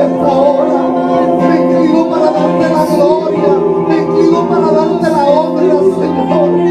en esta hora. Me inclino para darte la gloria. Me inclino para darte la honra, Señor.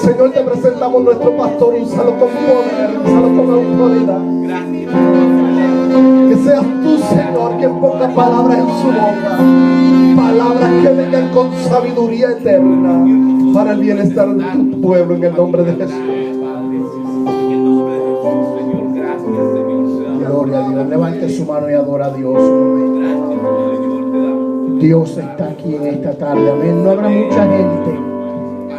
Señor, te presentamos nuestro pastor, úsalo con poder, úsalo con autoridad. Que seas tú, Señor, quien ponga palabras en su boca, palabras que vengan con sabiduría eterna para el bienestar de tu pueblo, en el nombre de Jesús. Gloria a Dios. Levante su mano y adora a Dios un momento. Dios está aquí en esta tarde, amén. No habrá mucha gente,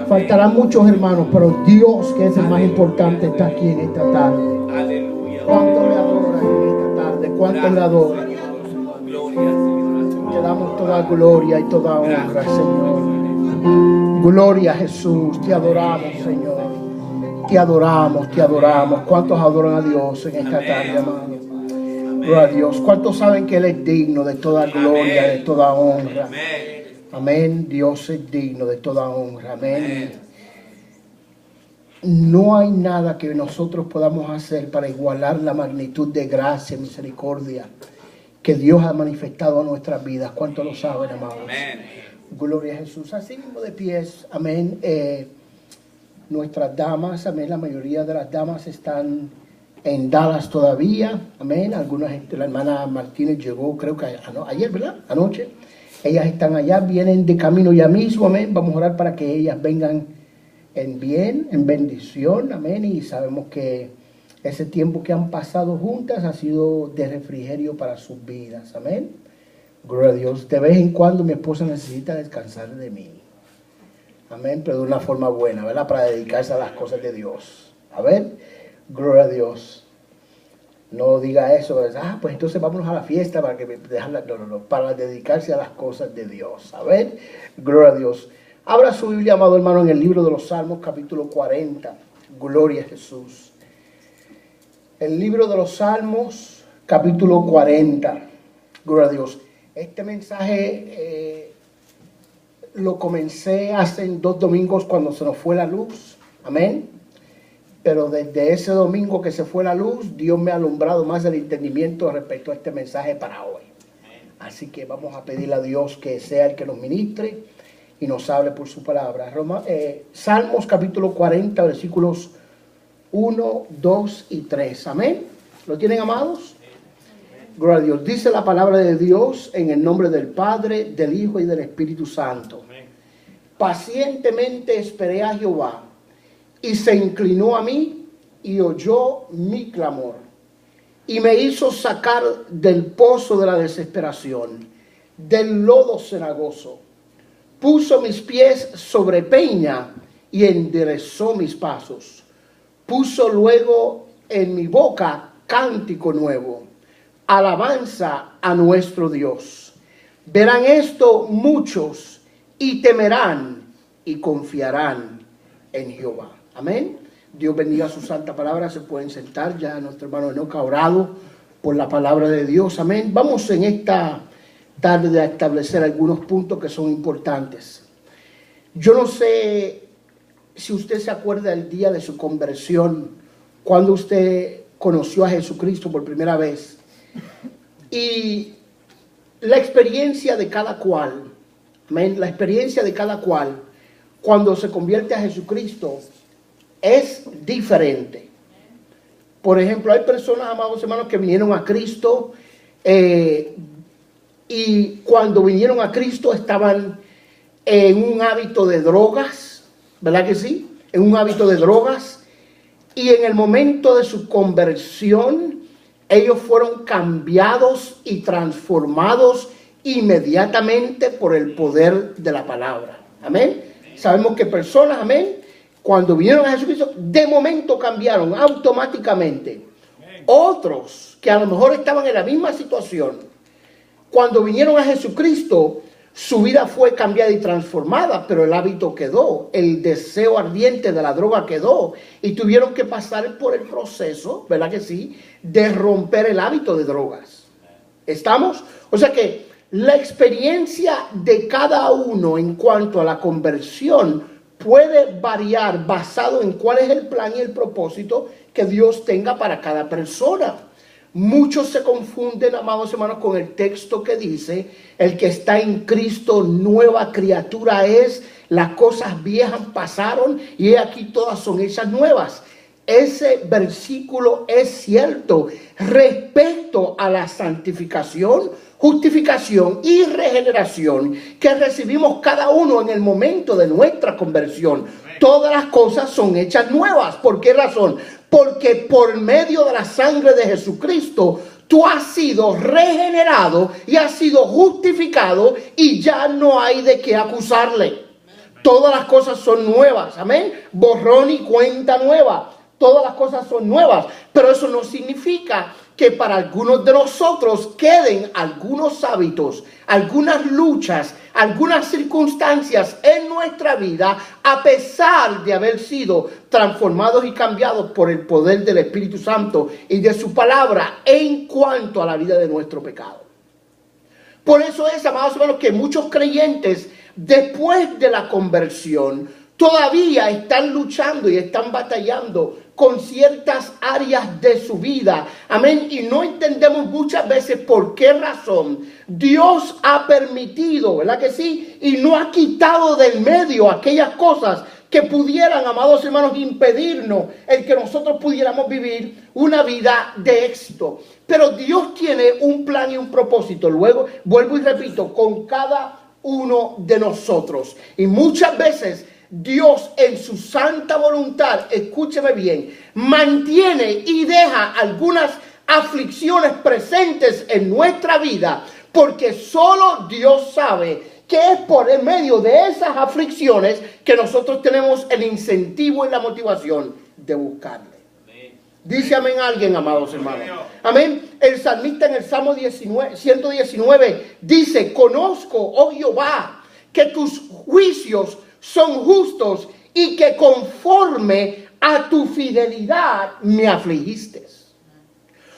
faltarán muchos hermanos, pero Dios, que es el más importante, está aquí en esta tarde. ¿Cuánto le adoran en esta tarde? ¿Cuánto le adoran? Te damos toda gloria y toda honra, Señor. Gloria a Jesús, te adoramos, Señor. Te adoramos, te adoramos. ¿Cuántos adoran a Dios en esta tarde, amado? Gloria a Dios. ¿Cuántos saben que Él es digno de toda gloria, de toda honra? Amén. Dios es digno de toda honra. Amén. No hay nada que nosotros podamos hacer para igualar la magnitud de gracia y misericordia que Dios ha manifestado a nuestras vidas. ¿Cuántos lo saben, amados? Gloria a Jesús. Así mismo de pies. Amén. Nuestras damas, amén. La mayoría de las damas están en Dallas todavía. Amén. Alguna gente, la hermana Martínez llegó, creo que ayer, ¿verdad? Anoche. Ellas están allá, vienen de camino ya mismo, amén. Vamos a orar para que ellas vengan en bien, en bendición, amén. Y sabemos que ese tiempo que han pasado juntas ha sido de refrigerio para sus vidas, amén. Gloria a Dios. De vez en cuando mi esposa necesita descansar de mí, amén, pero de una forma buena, ¿verdad? Para dedicarse a las cosas de Dios, a ver, gloria a Dios. No diga eso, pues entonces vámonos a la fiesta para que dejarla. No, para dedicarse a las cosas de Dios. A ver, gloria a Dios. Abra su Biblia, amado hermano, en el libro de los Salmos, capítulo 40. Gloria a Jesús. El libro de los Salmos, capítulo 40. Gloria a Dios. Este mensaje lo comencé hace 2 domingos cuando se nos fue la luz. Amén. Pero desde ese domingo que se fue la luz, Dios me ha alumbrado más el entendimiento respecto a este mensaje para hoy. Así que vamos a pedirle a Dios que sea el que nos ministre, y nos hable por su palabra. Salmos capítulo 40, versículos 1, 2 y 3. Amén. ¿Lo tienen, amados? Gloria a Dios. Dice la palabra de Dios en el nombre del Padre, del Hijo y del Espíritu Santo. Pacientemente esperé a Jehová y se inclinó a mí y oyó mi clamor y me hizo sacar del pozo de la desesperación, del lodo cenagoso. Puso mis pies sobre peña y enderezó mis pasos. Puso luego en mi boca cántico nuevo, alabanza a nuestro Dios. Verán esto muchos y temerán y confiarán en Jehová. Amén. Dios bendiga su santa palabra. Se pueden sentar. Ya nuestro hermano Enoch ha orado por la palabra de Dios. Amén. Vamos en esta tarde a establecer algunos puntos que son importantes. Yo no sé si usted se acuerda del día de su conversión, cuando usted conoció a Jesucristo por primera vez. Y la experiencia de cada cual, amén, la experiencia de cada cual cuando se convierte a Jesucristo es diferente. Por ejemplo, hay personas, amados hermanos, que vinieron a Cristo y cuando vinieron a Cristo estaban en un hábito de drogas, ¿verdad que sí? En un hábito de drogas, y en el momento de su conversión ellos fueron cambiados y transformados inmediatamente por el poder de la palabra. Amén. Sabemos que personas, amén, cuando vinieron a Jesucristo, de momento cambiaron automáticamente. Otros que a lo mejor estaban en la misma situación, cuando vinieron a Jesucristo, su vida fue cambiada y transformada, pero el hábito quedó, el deseo ardiente de la droga quedó, y tuvieron que pasar por el proceso, ¿verdad que sí?, de romper el hábito de drogas. ¿Estamos? O sea que la experiencia de cada uno en cuanto a la conversión puede variar basado en cuál es el plan y el propósito que Dios tenga para cada persona. Muchos se confunden, amados hermanos, con el texto que dice: el que está en Cristo, nueva criatura es, las cosas viejas pasaron y he aquí todas son hechas nuevas. Ese versículo es cierto respecto a la santificación, justificación y regeneración que recibimos cada uno en el momento de nuestra conversión. Todas las cosas son hechas nuevas. ¿Por qué razón? Porque por medio de la sangre de Jesucristo tú has sido regenerado y has sido justificado y ya no hay de qué acusarle. Todas las cosas son nuevas. Amén. Borrón y cuenta nueva. Todas las cosas son nuevas. Pero eso no significa que para algunos de nosotros queden algunos hábitos, algunas luchas, algunas circunstancias en nuestra vida, a pesar de haber sido transformados y cambiados por el poder del Espíritu Santo y de su palabra en cuanto a la vida de nuestro pecado. Por eso es, amados hermanos, que muchos creyentes, después de la conversión, todavía están luchando y están batallando con ciertas áreas de su vida. Amén. Y no entendemos muchas veces por qué razón Dios ha permitido, ¿verdad que sí? Y no ha quitado del medio aquellas cosas que pudieran, amados hermanos, impedirnos el que nosotros pudiéramos vivir una vida de éxito. Pero Dios tiene un plan y un propósito. Luego, vuelvo y repito, con cada uno de nosotros. Y muchas veces Dios en su santa voluntad, escúcheme bien, mantiene y deja algunas aflicciones presentes en nuestra vida, porque solo Dios sabe que es por el medio de esas aflicciones que nosotros tenemos el incentivo y la motivación de buscarle. Dice amén alguien, amados hermanos. Amén. El salmista en el Salmo 119 dice: conozco, oh Jehová, que tus juicios son justos y que conforme a tu fidelidad me afligiste.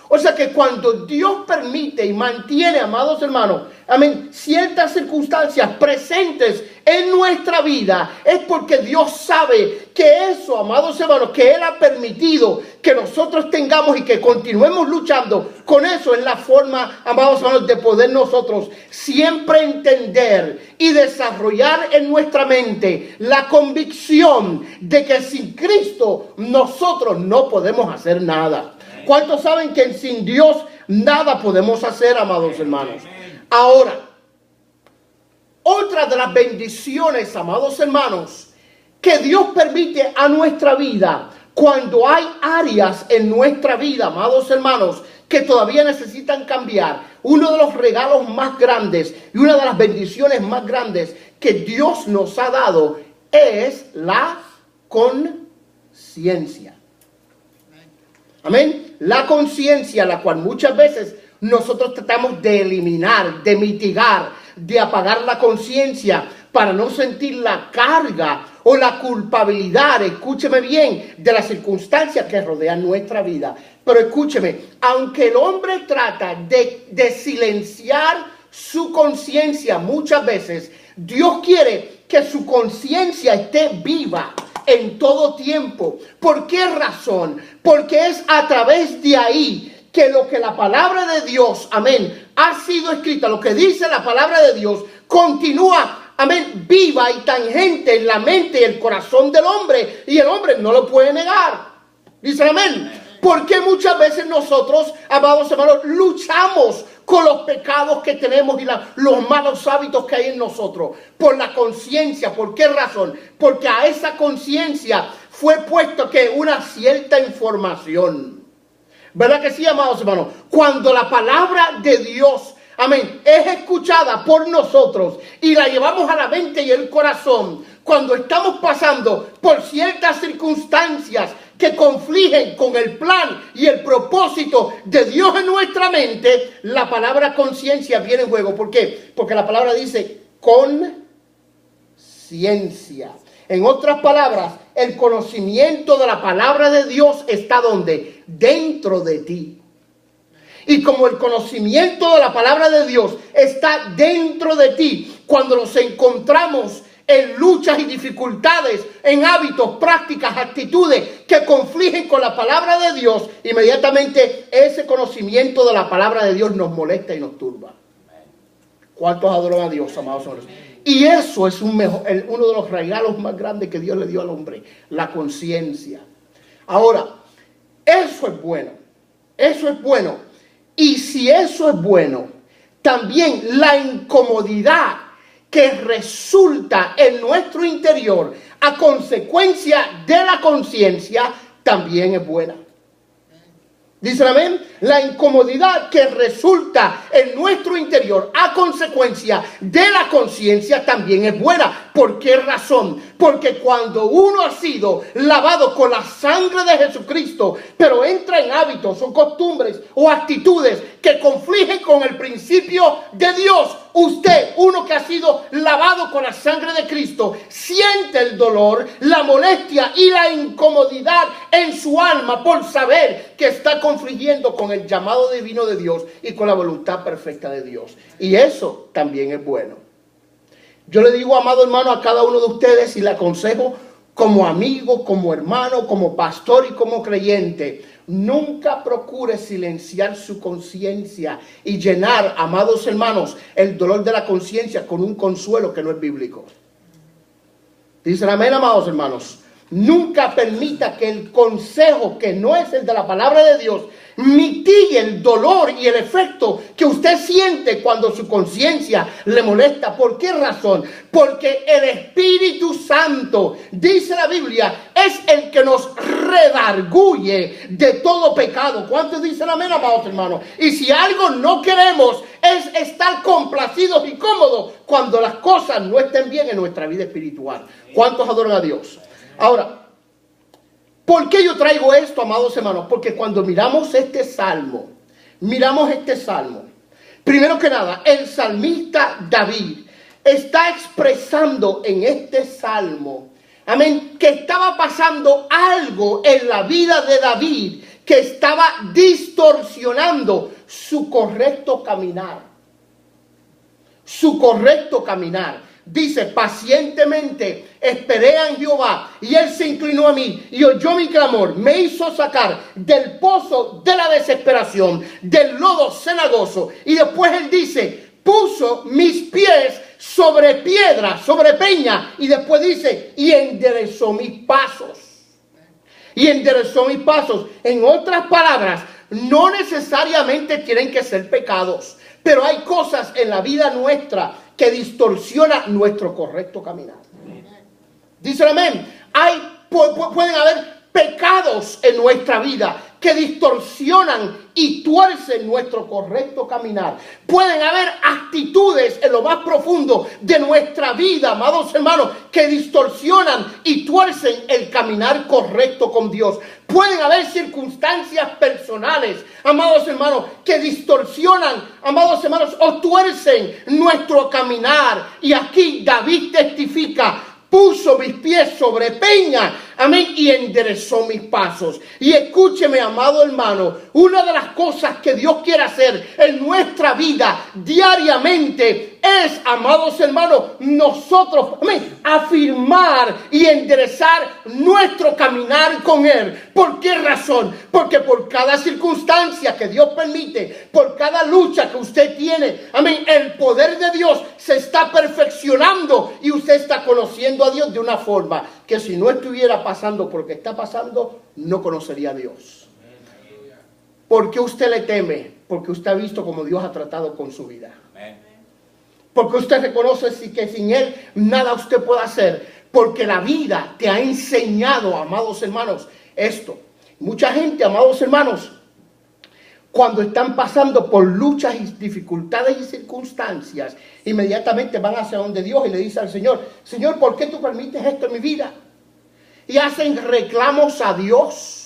O sea que cuando Dios permite y mantiene, amados hermanos, amén, ciertas circunstancias presentes en nuestra vida, es porque Dios sabe que eso, amados hermanos, que Él ha permitido que nosotros tengamos y que continuemos luchando con eso, es la forma, amados hermanos, de poder nosotros siempre entender y desarrollar en nuestra mente la convicción de que sin Cristo nosotros no podemos hacer nada. ¿Cuántos saben que sin Dios nada podemos hacer, amados hermanos? Ahora, otra de las bendiciones, amados hermanos, que Dios permite a nuestra vida, cuando hay áreas en nuestra vida, amados hermanos, que todavía necesitan cambiar, uno de los regalos más grandes y una de las bendiciones más grandes que Dios nos ha dado es la conciencia. Amén. La conciencia, la cual muchas veces nosotros tratamos de eliminar, de mitigar, de apagar la conciencia para no sentir la carga o la culpabilidad, escúcheme bien, de las circunstancias que rodean nuestra vida. Pero escúcheme, aunque el hombre trata de silenciar su conciencia muchas veces, Dios quiere que su conciencia esté viva en todo tiempo. ¿Por qué razón? Porque es a través de ahí que lo que la palabra de Dios, amén, ha sido escrita, lo que dice la palabra de Dios, continúa, amén, viva y tangente en la mente y el corazón del hombre, y el hombre no lo puede negar. Dice amén. Porque muchas veces nosotros, amados hermanos, luchamos con los pecados que tenemos y los malos hábitos que hay en nosotros. Por la conciencia. ¿Por qué razón? Porque a esa conciencia fue puesto que una cierta información. ¿Verdad que sí, amados hermanos? Cuando la palabra de Dios, amén, es escuchada por nosotros y la llevamos a la mente y el corazón, cuando estamos pasando por ciertas circunstancias que confligen con el plan y el propósito de Dios en nuestra mente, la palabra conciencia viene en juego. ¿Por qué? Porque la palabra dice conciencia. En otras palabras, el conocimiento de la palabra de Dios está ¿dónde? Dentro de ti. Y como el conocimiento de la palabra de Dios está dentro de ti, cuando nos encontramos en luchas y dificultades, en hábitos, prácticas, actitudes que confligen con la palabra de Dios, inmediatamente ese conocimiento de la palabra de Dios nos molesta y nos turba. ¿Cuántos adoran a Dios, amados hermanos? Y eso es uno de los regalos más grandes que Dios le dio al hombre, la conciencia. Ahora, eso es bueno. Eso es bueno. Y si eso es bueno, también la incomodidad que resulta en nuestro interior a consecuencia de la conciencia también es buena. ¿Dicen amén? La incomodidad que resulta en nuestro interior a consecuencia de la conciencia también es buena. ¿Por qué razón? Porque cuando uno ha sido lavado con la sangre de Jesucristo, pero entra en hábitos o costumbres o actitudes que confligen con el principio de Dios, usted, uno que ha sido lavado con la sangre de Cristo, siente el dolor, la molestia y la incomodidad en su alma por saber que está confligiendo con el llamado divino de Dios y con la voluntad perfecta de Dios. Y eso también es bueno. Yo le digo, amado hermano, a cada uno de ustedes y le aconsejo como amigo, como hermano, como pastor y como creyente, nunca procure silenciar su conciencia y llenar, amados hermanos, el dolor de la conciencia con un consuelo que no es bíblico. Dicen amén, amados hermanos. Nunca permita que el consejo que no es el de la palabra de Dios mitigue el dolor y el efecto que usted siente cuando su conciencia le molesta. ¿Por qué razón? Porque el Espíritu Santo, dice la Biblia, es el que nos redarguye de todo pecado. ¿Cuántos dicen amén, amados hermanos? Y si algo no queremos es estar complacidos y cómodos cuando las cosas no estén bien en nuestra vida espiritual. ¿Cuántos adoran a Dios? Ahora, ¿por qué yo traigo esto, amados hermanos? Porque cuando miramos este salmo, primero que nada, el salmista David está expresando en este salmo, amén, que estaba pasando algo en la vida de David que estaba distorsionando su correcto caminar. Su correcto caminar. Dice, pacientemente esperé en Jehová y él se inclinó a mí y oyó mi clamor. Me hizo sacar del pozo de la desesperación, del lodo cenagoso. Y después él dice, puso mis pies sobre piedra, sobre peña. Y después dice, y enderezó mis pasos. Y enderezó mis pasos. En otras palabras, no necesariamente tienen que ser pecados, pero hay cosas en la vida nuestra que distorsionan nuestro correcto caminar. Dice amén. Pueden haber pecados en nuestra vida que distorsionan y tuercen nuestro correcto caminar. Pueden haber actitudes en lo más profundo de nuestra vida, amados hermanos, que distorsionan y tuercen el caminar correcto con Dios. Pueden haber circunstancias personales, amados hermanos, que distorsionan, amados hermanos, o tuercen nuestro caminar. Y aquí David testifica, puso mis pies sobre peña, amén, y enderezó mis pasos. Y escúcheme, amado hermano, una de las cosas que Dios quiere hacer en nuestra vida diariamente es, amados hermanos, nosotros, amén, afirmar y enderezar nuestro caminar con Él. ¿Por qué razón? Porque por cada circunstancia que Dios permite, por cada lucha que usted tiene, amén, el poder de Dios se está perfeccionando y usted está conociendo a Dios de una forma que si no estuviera pasando por lo que está pasando, no conocería a Dios. ¿Por qué usted le teme? Porque usted ha visto cómo Dios ha tratado con su vida. Porque usted reconoce que sin Él nada usted puede hacer. Porque la vida te ha enseñado, amados hermanos, esto. Mucha gente, amados hermanos, cuando están pasando por luchas y dificultades y circunstancias, inmediatamente van hacia donde Dios y le dicen al Señor, Señor, ¿por qué tú permites esto en mi vida? Y hacen reclamos a Dios.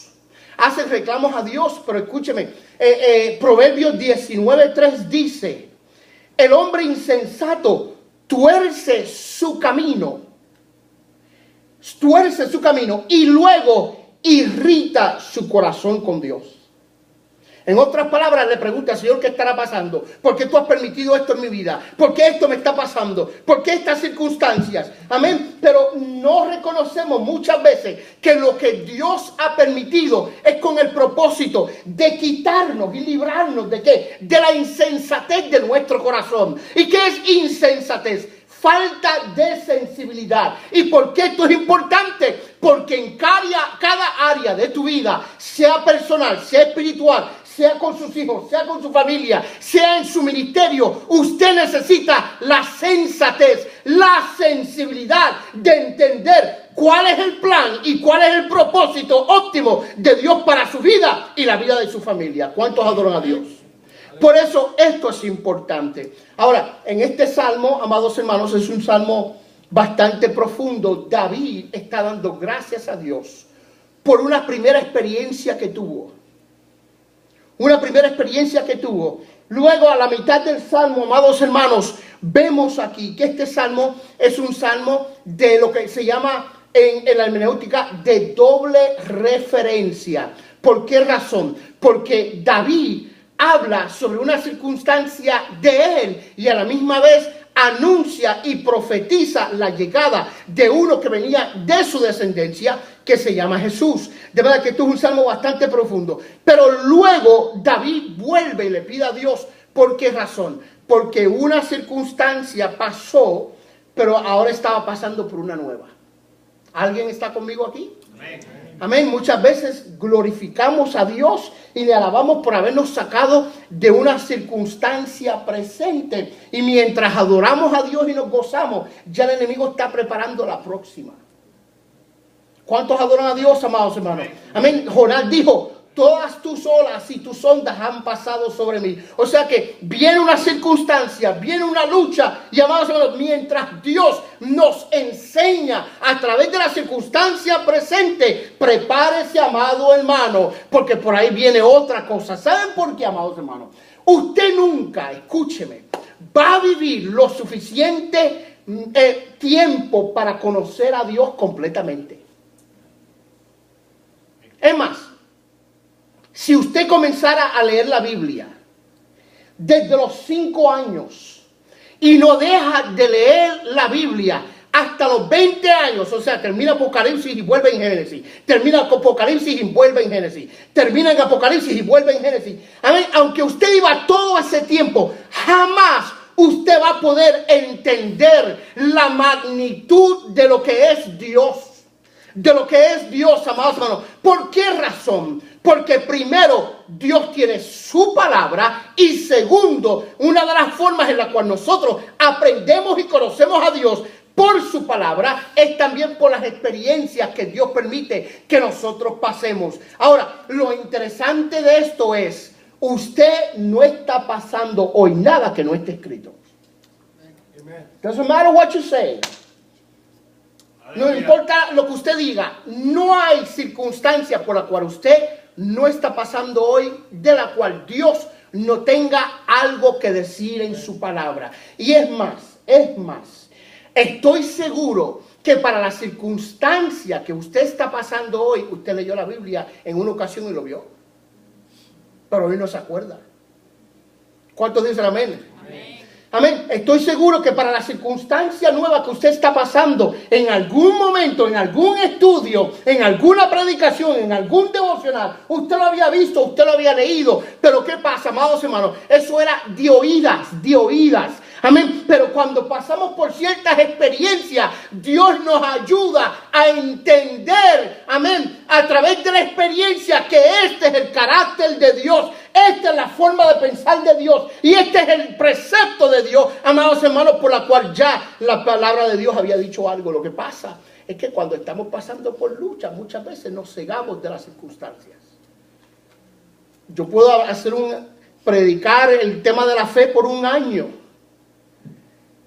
Hacen reclamos a Dios, pero escúcheme, Proverbios 19:3 dice, el hombre insensato tuerce su camino y luego irrita su corazón con Dios. En otras palabras, le pregunta al Señor, ¿qué estará pasando? ¿Por qué tú has permitido esto en mi vida? ¿Por qué esto me está pasando? ¿Por qué estas circunstancias? Amén. Pero no reconocemos muchas veces que lo que Dios ha permitido es con el propósito de quitarnos y librarnos ¿de qué? De la insensatez de nuestro corazón. ¿Y qué es insensatez? Falta de sensibilidad. ¿Y por qué esto es importante? Porque en cada área de tu vida, sea personal, sea espiritual, sea con sus hijos, sea con su familia, sea en su ministerio, usted necesita la sensatez, la sensibilidad de entender cuál es el plan y cuál es el propósito óptimo de Dios para su vida y la vida de su familia. ¿Cuántos adoran a Dios? Por eso esto es importante. Ahora, en este salmo, amados hermanos, es un salmo bastante profundo. David está dando gracias a Dios por una primera experiencia que tuvo. Luego, a la mitad del salmo, amados hermanos, vemos aquí que este salmo es un salmo de lo que se llama en la hermenéutica de doble referencia. ¿Por qué razón? Porque David habla sobre una circunstancia de él y a la misma vez anuncia y profetiza la llegada de uno que venía de su descendencia, que se llama Jesús. De verdad que esto es un salmo bastante profundo. Pero luego David vuelve y le pide a Dios, ¿por qué razón? Porque una circunstancia pasó, pero ahora estaba pasando por una nueva. ¿Alguien está conmigo aquí? Amén. Amén. Muchas veces glorificamos a Dios y le alabamos por habernos sacado de una circunstancia presente. Y mientras adoramos a Dios y nos gozamos, ya el enemigo está preparando la próxima. ¿Cuántos adoran a Dios, amados hermanos? Amén. Jonás dijo, todas tus olas y tus ondas han pasado sobre mí. O sea que viene una circunstancia, viene una lucha. Y amados hermanos, mientras Dios nos enseña a través de la circunstancia presente, prepárese, amado hermano, porque por ahí viene otra cosa. ¿Saben por qué, amados hermanos? Usted nunca, escúcheme, va a vivir lo suficiente tiempo para conocer a Dios completamente. Es más, si usted comenzara a leer la Biblia desde los 5 años y no deja de leer la Biblia hasta los 20 años, o sea, termina Apocalipsis y vuelve en Génesis, termina Apocalipsis y vuelve en Génesis, termina en Apocalipsis y vuelve en Génesis. Amén. Aunque usted iba todo ese tiempo, jamás usted va a poder entender la magnitud de lo que es Dios. De lo que es Dios, amados hermanos. ¿Por qué razón? Porque primero, Dios tiene su palabra, y segundo, una de las formas en la cual nosotros aprendemos y conocemos a Dios por su palabra es también por las experiencias que Dios permite que nosotros pasemos. Ahora, lo interesante de esto es, usted no está pasando hoy nada que no esté escrito. Doesn't matter what you say. No importa lo que usted diga, no hay circunstancia por la cual usted no está pasando hoy de la cual Dios no tenga algo que decir en su palabra. Y es más, estoy seguro que para la circunstancia que usted está pasando hoy, usted leyó la Biblia en una ocasión y lo vio, pero hoy no se acuerda. ¿Cuántos dicen amén? Amén. Amén. Estoy seguro que para la circunstancia nueva que usted está pasando, en algún momento, en algún estudio, en alguna predicación, en algún devocional, usted lo había visto, usted lo había leído. Pero ¿qué pasa, amados hermanos? Eso era de oídas. Amén. Pero cuando pasamos por ciertas experiencias, Dios nos ayuda a entender, amén, a través de la experiencia, que este es el carácter de Dios. Esta es la forma de pensar de Dios. Y este es el precepto de Dios, amados hermanos, por la cual ya la palabra de Dios había dicho algo. Lo que pasa es que cuando estamos pasando por lucha, muchas veces nos cegamos de las circunstancias. Yo puedo predicar el tema de la fe por un año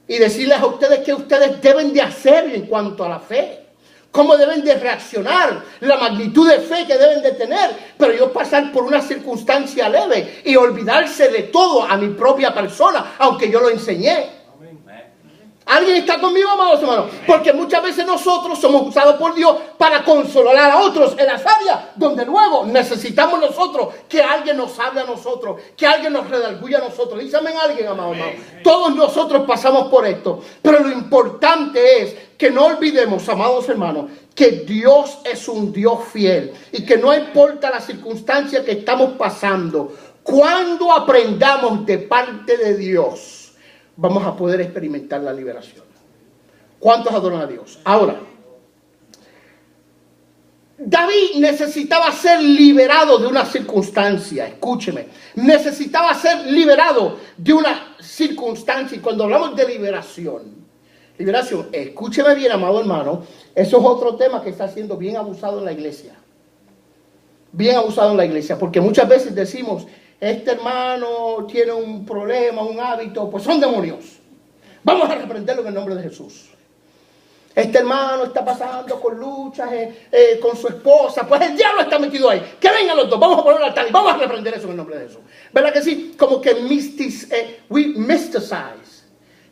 y decirles a ustedes qué ustedes deben de hacer en cuanto a la fe. Cómo deben de reaccionar, la magnitud de fe que deben de tener. Pero yo pasar por una circunstancia leve y olvidarse de todo a mi propia persona, aunque yo lo enseñé. ¿Alguien está conmigo, amados hermanos? Porque muchas veces nosotros somos usados por Dios para consolar a otros en las áreas donde luego necesitamos nosotros que alguien nos hable a nosotros, que alguien nos redarguya a nosotros. Dígame alguien, amado hermano. Todos nosotros pasamos por esto. Pero lo importante es que no olvidemos, amados hermanos, que Dios es un Dios fiel y que no importa la circunstancia que estamos pasando, cuando aprendamos de parte de Dios, vamos a poder experimentar la liberación. ¿Cuántos adoran a Dios? Ahora, David necesitaba ser liberado de una circunstancia. Escúcheme. Necesitaba ser liberado de una circunstancia. Y cuando hablamos de liberación, escúcheme bien, amado hermano, eso es otro tema que está siendo bien abusado en la iglesia. Bien abusado en la iglesia. Porque muchas veces decimos, este hermano tiene un problema, un hábito, pues son demonios. Vamos a reprenderlo en el nombre de Jesús. Este hermano está pasando con luchas con su esposa, pues el diablo está metido ahí. Que vengan los dos, vamos a poner el altar y vamos a reprender eso en el nombre de Jesús. ¿Verdad que sí? Como que we mysticize.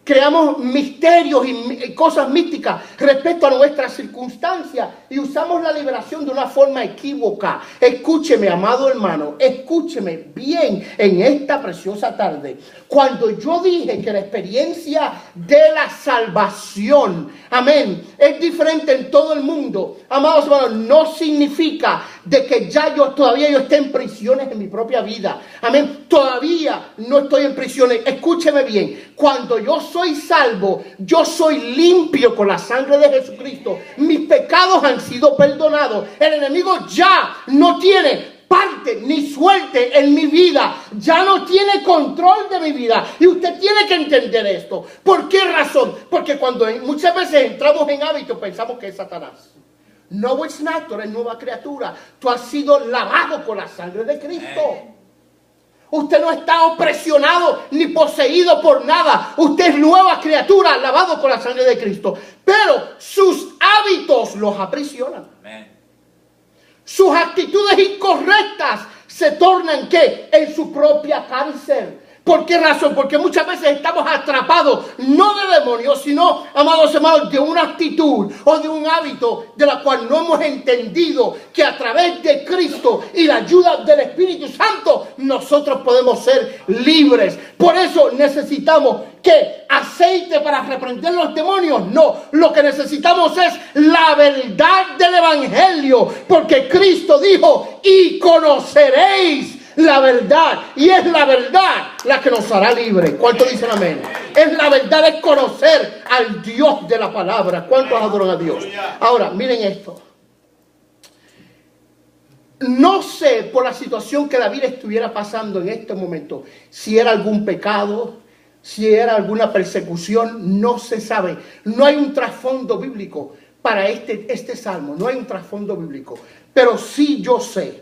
Creamos misterios y cosas místicas respecto a nuestras circunstancias y usamos la liberación de una forma equívoca. Escúcheme, amado hermano, escúcheme bien en esta preciosa tarde. Cuando yo dije que la experiencia de la salvación, amén, es diferente en todo el mundo, amados hermanos, no significa de que ya todavía yo esté en prisiones en mi propia vida. Amén, todavía no estoy en prisiones. Escúcheme bien, cuando yo soy salvo, yo soy limpio con la sangre de Jesucristo. Mis pecados han sido perdonados. El enemigo ya no tiene parte ni suerte en mi vida. Ya no tiene control de mi vida. Y usted tiene que entender esto. ¿Por qué razón? Porque cuando muchas veces entramos en hábitos pensamos que es Satanás. No, it's not. Tú eres nueva criatura. Tú has sido lavado con la sangre de Cristo. Usted no está opresionado ni poseído por nada. Usted es nueva criatura, lavado con la sangre de Cristo. Pero sus hábitos los aprisionan. Amén. Sus actitudes incorrectas se tornan ¿qué? En su propia cárcel. ¿Por qué razón? Porque muchas veces estamos atrapados, no de demonios, sino, amados hermanos, de una actitud o de un hábito de la cual no hemos entendido que a través de Cristo y la ayuda del Espíritu Santo nosotros podemos ser libres. Por eso necesitamos ¿qué? ¿Aceite para reprender los demonios? No, lo que necesitamos es la verdad del Evangelio, porque Cristo dijo, y conoceréis la verdad, y es la verdad la que nos hará libres. ¿Cuántos dicen amén? Es la verdad, es conocer al Dios de la palabra. ¿Cuántos adoran a Dios? Ahora, miren esto. No sé por la situación que David estuviera pasando en este momento, si era algún pecado, si era alguna persecución, no se sabe. No hay un trasfondo bíblico para este salmo, no hay un trasfondo bíblico. Pero sí yo sé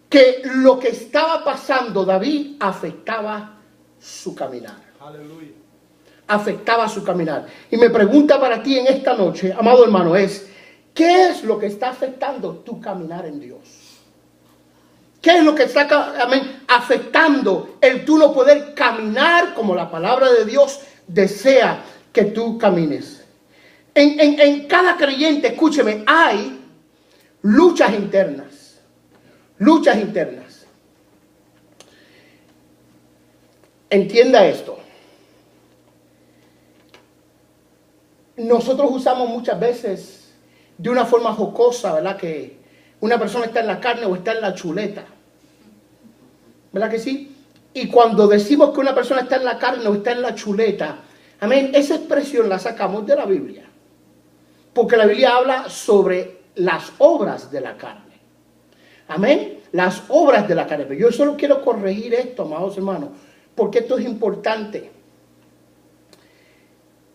que lo que estaba pasando David afectaba su caminar. Aleluya. Afectaba su caminar. Y mi pregunta para ti en esta noche, amado hermano, es, ¿qué es lo que está afectando tu caminar en Dios? ¿Qué es lo que está afectando el tú no poder caminar como la palabra de Dios desea que tú camines? En cada creyente, escúcheme, hay luchas internas. Luchas internas. Entienda esto. Nosotros usamos muchas veces de una forma jocosa, ¿verdad? Que una persona está en la carne o está en la chuleta. ¿Verdad que sí? Y cuando decimos que una persona está en la carne o está en la chuleta, amén, esa expresión la sacamos de la Biblia. Porque la Biblia habla sobre las obras de la carne. Amén. Las obras de la carne. Pero yo solo quiero corregir esto, amados hermanos, porque esto es importante.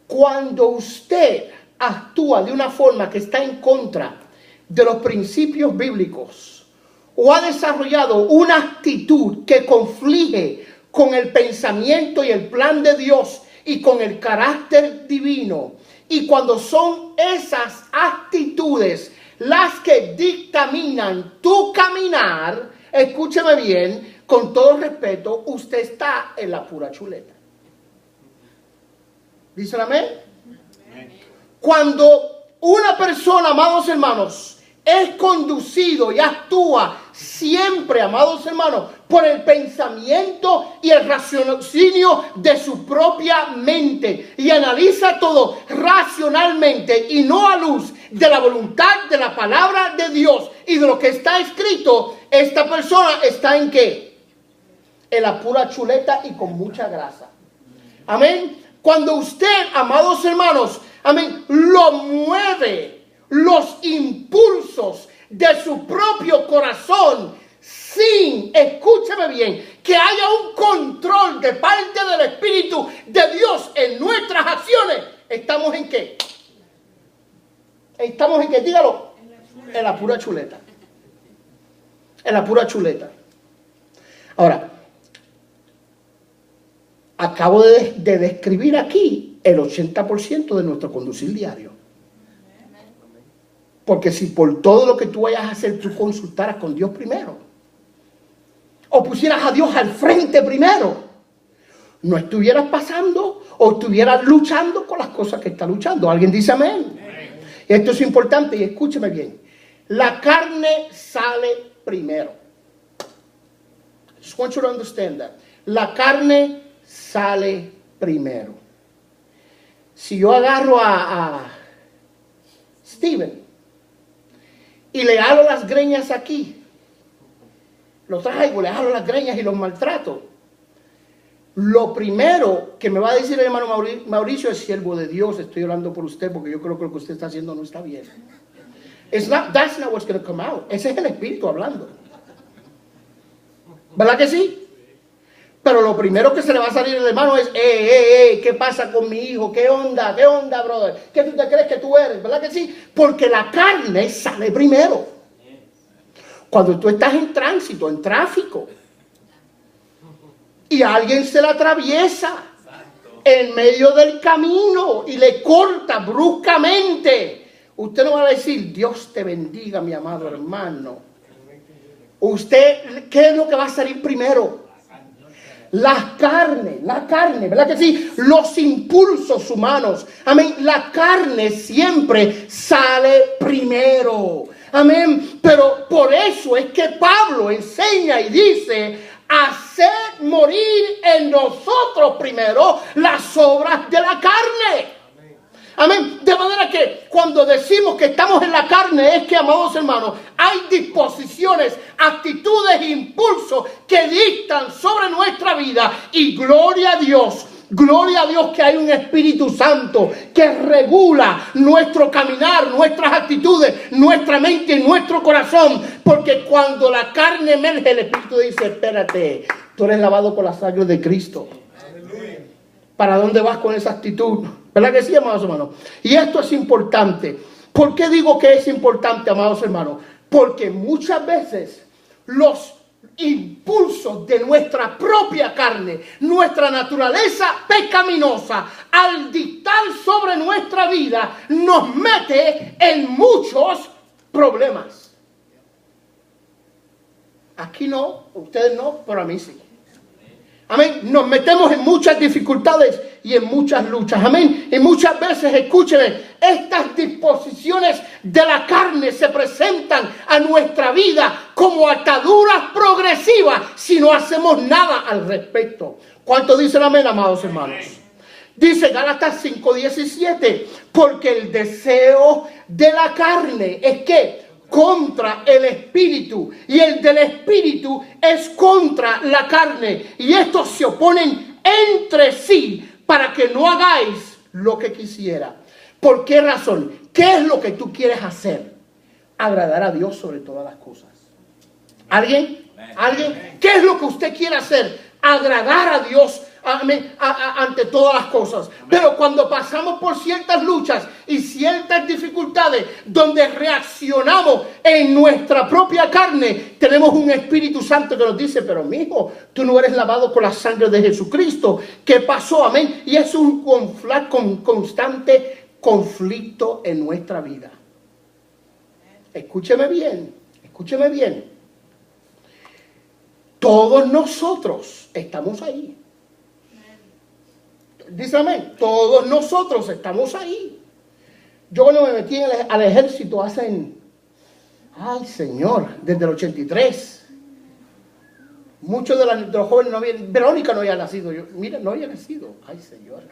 Cuando usted actúa de una forma que está en contra de los principios bíblicos o ha desarrollado una actitud que conflige con el pensamiento y el plan de Dios y con el carácter divino, y cuando son esas actitudes las que dictaminan tu caminar, escúcheme bien, con todo respeto, usted está en la pura chuleta. ¿Dicen amén? Cuando una persona, amados hermanos, es conducido y actúa siempre, amados hermanos, por el pensamiento y el raciocinio de su propia mente, y analiza todo racionalmente y no a luz de la voluntad de la palabra de Dios y de lo que está escrito, esta persona está ¿en qué? En la pura chuleta y con mucha grasa. Amén. Cuando usted, amados hermanos, amén, lo mueve los impulsos de su propio corazón sin, escúcheme bien, que haya un control de parte del Espíritu de Dios en nuestras acciones, ¿estamos en qué? ¿Estamos en qué? Dígalo. En la pura chuleta. En la pura chuleta. Ahora, acabo de describir aquí el 80% de nuestro conducir diario. Porque si por todo lo que tú vayas a hacer, tú consultaras con Dios primero, o pusieras a Dios al frente primero, no estuvieras pasando o estuvieras luchando con las cosas que está luchando. ¿Alguien dice amén? Esto es importante y escúcheme bien. La carne sale primero. I just want you to understand that. La carne sale primero. Si yo agarro a Steven y le halo las greñas aquí, lo traigo, le jalo las greñas y los maltrato, lo primero que me va a decir el hermano Mauricio es: siervo de Dios, estoy orando por usted porque yo creo que lo que usted está haciendo no está bien. That's not what's going to come out. Ese es el Espíritu hablando. ¿Verdad que sí? Pero lo primero que se le va a salir al hermano es: ¿qué pasa con mi hijo? ¿Qué onda, brother? ¿Qué tú te crees que tú eres? ¿Verdad que sí? Porque la carne sale primero. Cuando tú estás en tránsito, en tráfico, y alguien se la atraviesa en medio del camino y le corta bruscamente, usted no va a decir: Dios te bendiga, mi amado hermano. Usted, ¿qué es lo que va a salir primero? La carne, ¿verdad que sí? Los impulsos humanos. Amén. La carne siempre sale primero. Amén. Pero por eso es que Pablo enseña y dice: hacer morir en nosotros primero las obras de la carne. Amén. De manera que cuando decimos que estamos en la carne es que, amados hermanos, hay disposiciones, actitudes e impulsos que dictan sobre nuestra vida. Y gloria a Dios que hay un Espíritu Santo que regula nuestro caminar, nuestras actitudes, nuestra mente y nuestro corazón. Porque cuando la carne emerge, el Espíritu dice: espérate, tú eres lavado con la sangre de Cristo. ¿Para dónde vas con esa actitud? ¿Verdad que sí, amados hermanos? Y esto es importante. ¿Por qué digo que es importante, amados hermanos? Porque muchas veces los impulsos de nuestra propia carne, nuestra naturaleza pecaminosa, al dictar sobre nuestra vida, nos mete en muchos problemas. Aquí no, ustedes no, pero a mí sí. Amén. Nos metemos en muchas dificultades y en muchas luchas. Amén. Y muchas veces, escúcheme, estas disposiciones de la carne se presentan a nuestra vida como ataduras progresivas si no hacemos nada al respecto. ¿Cuánto dicen amén, amados hermanos? Dice Gálatas 5:17, porque el deseo de la carne es que contra el espíritu, y el del espíritu es contra la carne, y estos se oponen entre sí para que no hagáis lo que quisiera. ¿Por qué razón? ¿Qué es lo que tú quieres hacer? Agradar a Dios sobre todas las cosas. ¿Alguien? ¿Qué es lo que usted quiere hacer? Agradar a Dios ante todas las cosas. Pero cuando pasamos por ciertas luchas y ciertas dificultades donde reaccionamos en nuestra propia carne, tenemos un Espíritu Santo que nos dice: pero mijo, tú no eres lavado con la sangre de Jesucristo. ¿Qué pasó? Amén. Y es un constante conflicto en nuestra vida. Escúcheme bien. Todos nosotros estamos ahí. Dice amén. Todos nosotros estamos ahí. Yo cuando me metí al ejército desde el 83. Muchos de los jóvenes no habían, Verónica no había nacido. No había nacido. Ay, Señor.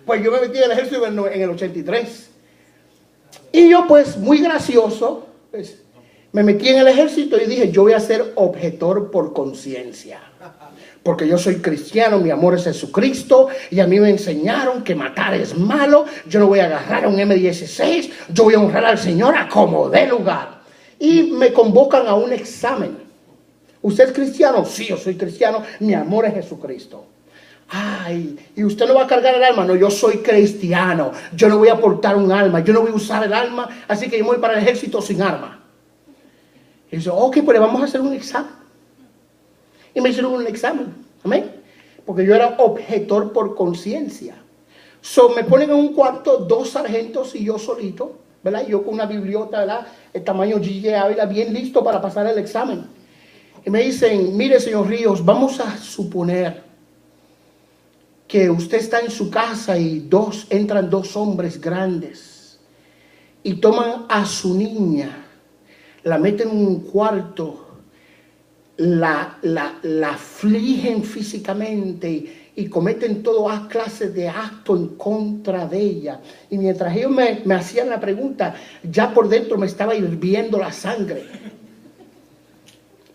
Pues yo me metí al ejército en el 83. Y yo, pues, muy gracioso, pues, me metí en el ejército y dije: yo voy a ser objetor por conciencia. Porque yo soy cristiano, mi amor es Jesucristo, y a mí me enseñaron que matar es malo. Yo no voy a agarrar a un M16, yo voy a honrar al Señor a como dé lugar. Y me convocan a un examen. ¿Usted es cristiano? Sí, yo soy cristiano, mi amor es Jesucristo. Ay, ¿y usted no va a cargar el arma? No, yo soy cristiano, yo no voy a portar un arma, yo no voy a usar el arma, así que yo voy para el ejército sin arma. Y dice: ok, pues le vamos a hacer un examen. Y me hicieron un examen, amén, porque yo era objetor por conciencia. Me ponen en un cuarto 2 sargentos y yo solito, ¿verdad? Yo con una bibliota, ¿verdad? El tamaño G.J. Ávila, bien listo para pasar el examen. Y me dicen: mire, señor Ríos, vamos a suponer que usted está en su casa y entran 2 hombres grandes y toman a su niña, la meten en un cuarto, la afligen físicamente y cometen todas clases de actos en contra de ella. Y mientras ellos me hacían la pregunta, ya por dentro me estaba hirviendo la sangre.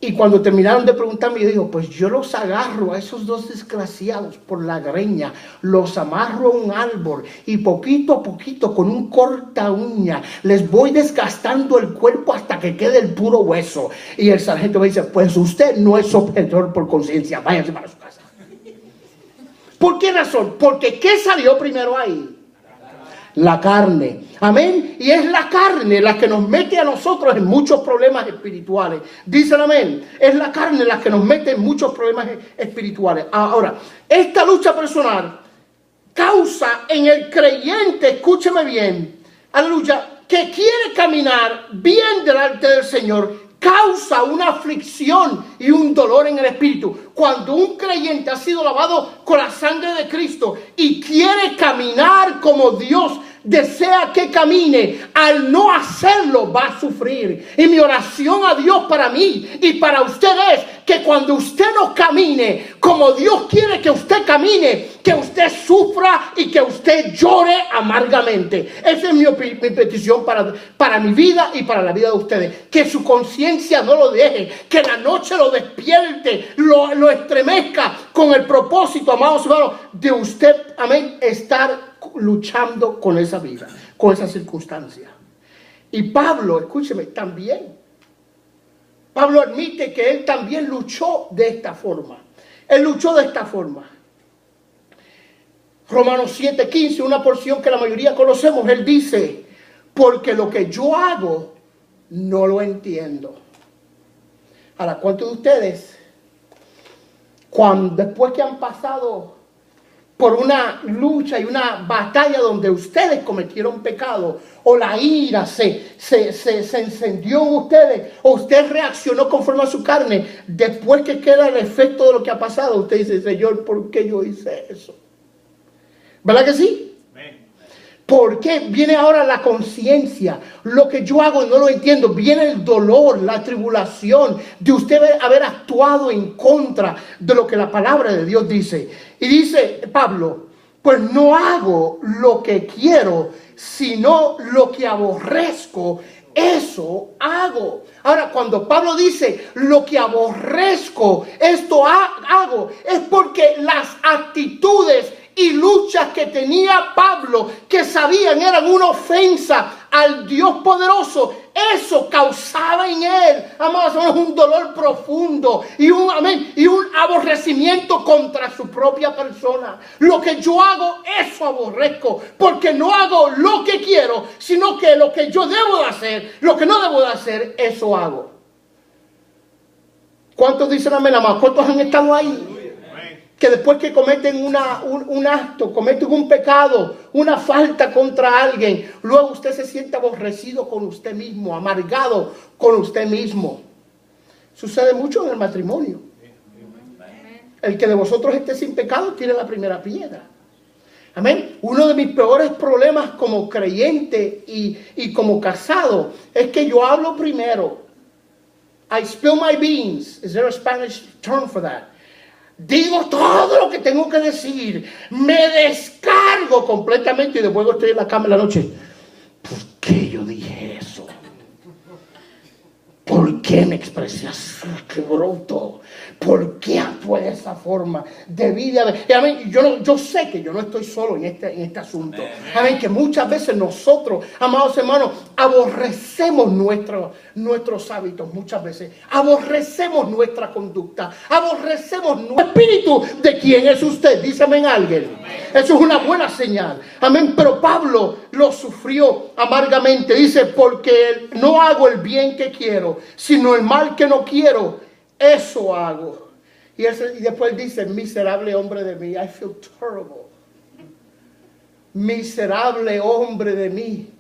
Y cuando terminaron de preguntarme, yo digo: pues yo los agarro a esos 2 desgraciados por la greña, los amarro a un árbol y poquito a poquito, con un corta uña, les voy desgastando el cuerpo hasta que quede el puro hueso. Y el sargento me dice: pues usted no es objetor por conciencia, váyase para su casa. ¿Por qué razón? Porque ¿qué salió primero ahí? La carne. Amén. Y es la carne la que nos mete a nosotros en muchos problemas espirituales. Dicen amén. Es la carne la que nos mete en muchos problemas espirituales. Ahora, esta lucha personal causa en el creyente, escúcheme bien, aleluya, que quiere caminar bien delante del Señor, causa una aflicción y un dolor en el espíritu. Cuando un creyente ha sido lavado con la sangre de Cristo y quiere caminar como Dios desea que camine, al no hacerlo va a sufrir. Y mi oración a Dios para mí y para usted es que cuando usted no camine como Dios quiere que usted camine, que usted sufra y que usted llore amargamente. Esa es mi petición para mi vida y para la vida de ustedes. Que su conciencia no lo deje, que la noche lo despierte, lo estremezca con el propósito, amados hermanos, de usted, amén, estar luchando con esa vida, con esa circunstancia. Y Pablo, escúcheme, también. Pablo admite que él también luchó de esta forma. Él luchó de esta forma. Romanos 7:15, una porción que la mayoría conocemos, él dice, porque lo que yo hago, no lo entiendo. Ahora, ¿cuántos de ustedes, después que han pasado por una lucha y una batalla donde ustedes cometieron pecado, o la ira se encendió en ustedes, o usted reaccionó conforme a su carne, después que queda el efecto de lo que ha pasado, usted dice, Señor, ¿por qué yo hice eso? ¿Verdad que sí? ¿Por qué? Viene ahora la conciencia. Lo que yo hago no lo entiendo. Viene el dolor, la tribulación de usted haber actuado en contra de lo que la palabra de Dios dice. Y dice Pablo, pues no hago lo que quiero, sino lo que aborrezco, eso hago. Ahora, cuando Pablo dice lo que aborrezco, esto hago, es porque las actitudes y luchas que tenía Pablo, que sabían eran una ofensa al Dios poderoso, eso causaba en él, amados, un dolor profundo y un aborrecimiento contra su propia persona. Lo que yo hago, eso aborrezco, porque no hago lo que quiero, sino que lo que yo debo de hacer, lo que no debo de hacer, eso hago. ¿Cuántos dicen amén, amados? ¿Cuántos han estado ahí? Que después que cometen un acto, cometen un pecado, una falta contra alguien, luego usted se siente aborrecido con usted mismo, amargado con usted mismo. Sucede mucho en el matrimonio. El que de vosotros esté sin pecado tiene la primera piedra. Amén. Uno de mis peores problemas como creyente y como casado es que yo hablo primero. I spill my beans. Is there a Spanish term for that? Digo todo lo que tengo que decir. Me descargo completamente y después estoy en la cama en la noche. ¿Por qué yo dije eso? ¿Por qué me expresé así? ¡Qué bruto! ¿Por qué actué de esa forma? Debí de haber... Yo sé que yo no estoy solo en este asunto. Amén. Que muchas veces nosotros, amados hermanos, aborrecemos nuestros hábitos. Muchas veces aborrecemos nuestra conducta. Aborrecemos nuestro espíritu. ¿De quién es usted? Dígame alguien. Eso es una buena señal. Amén. Pero Pablo lo sufrió amargamente. Dice, porque no hago el bien que quiero, sino el mal que no quiero. Eso hago. Y después dice, miserable hombre de mí. I feel terrible. Miserable hombre de mí.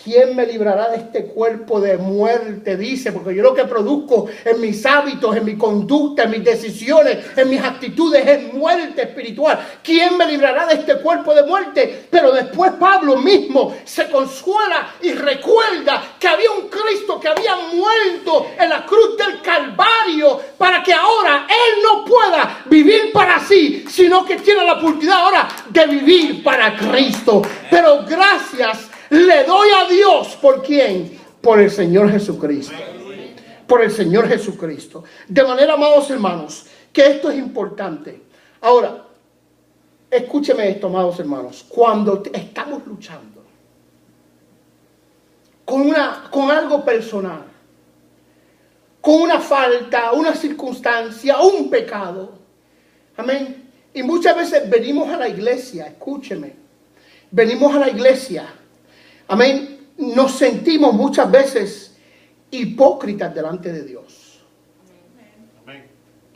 ¿Quién me librará de este cuerpo de muerte? Dice, porque yo lo que produzco en mis hábitos, en mi conducta, en mis decisiones, en mis actitudes es muerte espiritual. ¿Quién me librará de este cuerpo de muerte? Pero después Pablo mismo se consuela y recuerda que había un Cristo que había muerto en la cruz del Calvario para que ahora Él no pueda vivir para sí, sino que tiene la oportunidad ahora de vivir para Cristo. Pero gracias le doy a Dios, ¿por quién? Por el Señor Jesucristo. Por el Señor Jesucristo. De manera, amados hermanos, que esto es importante. Ahora, escúcheme esto, amados hermanos. Cuando estamos luchando con algo personal, con una falta, una circunstancia, un pecado, amén. Y muchas veces venimos a la iglesia, escúcheme, venimos a la iglesia. Amén. Nos sentimos muchas veces hipócritas delante de Dios. Amén.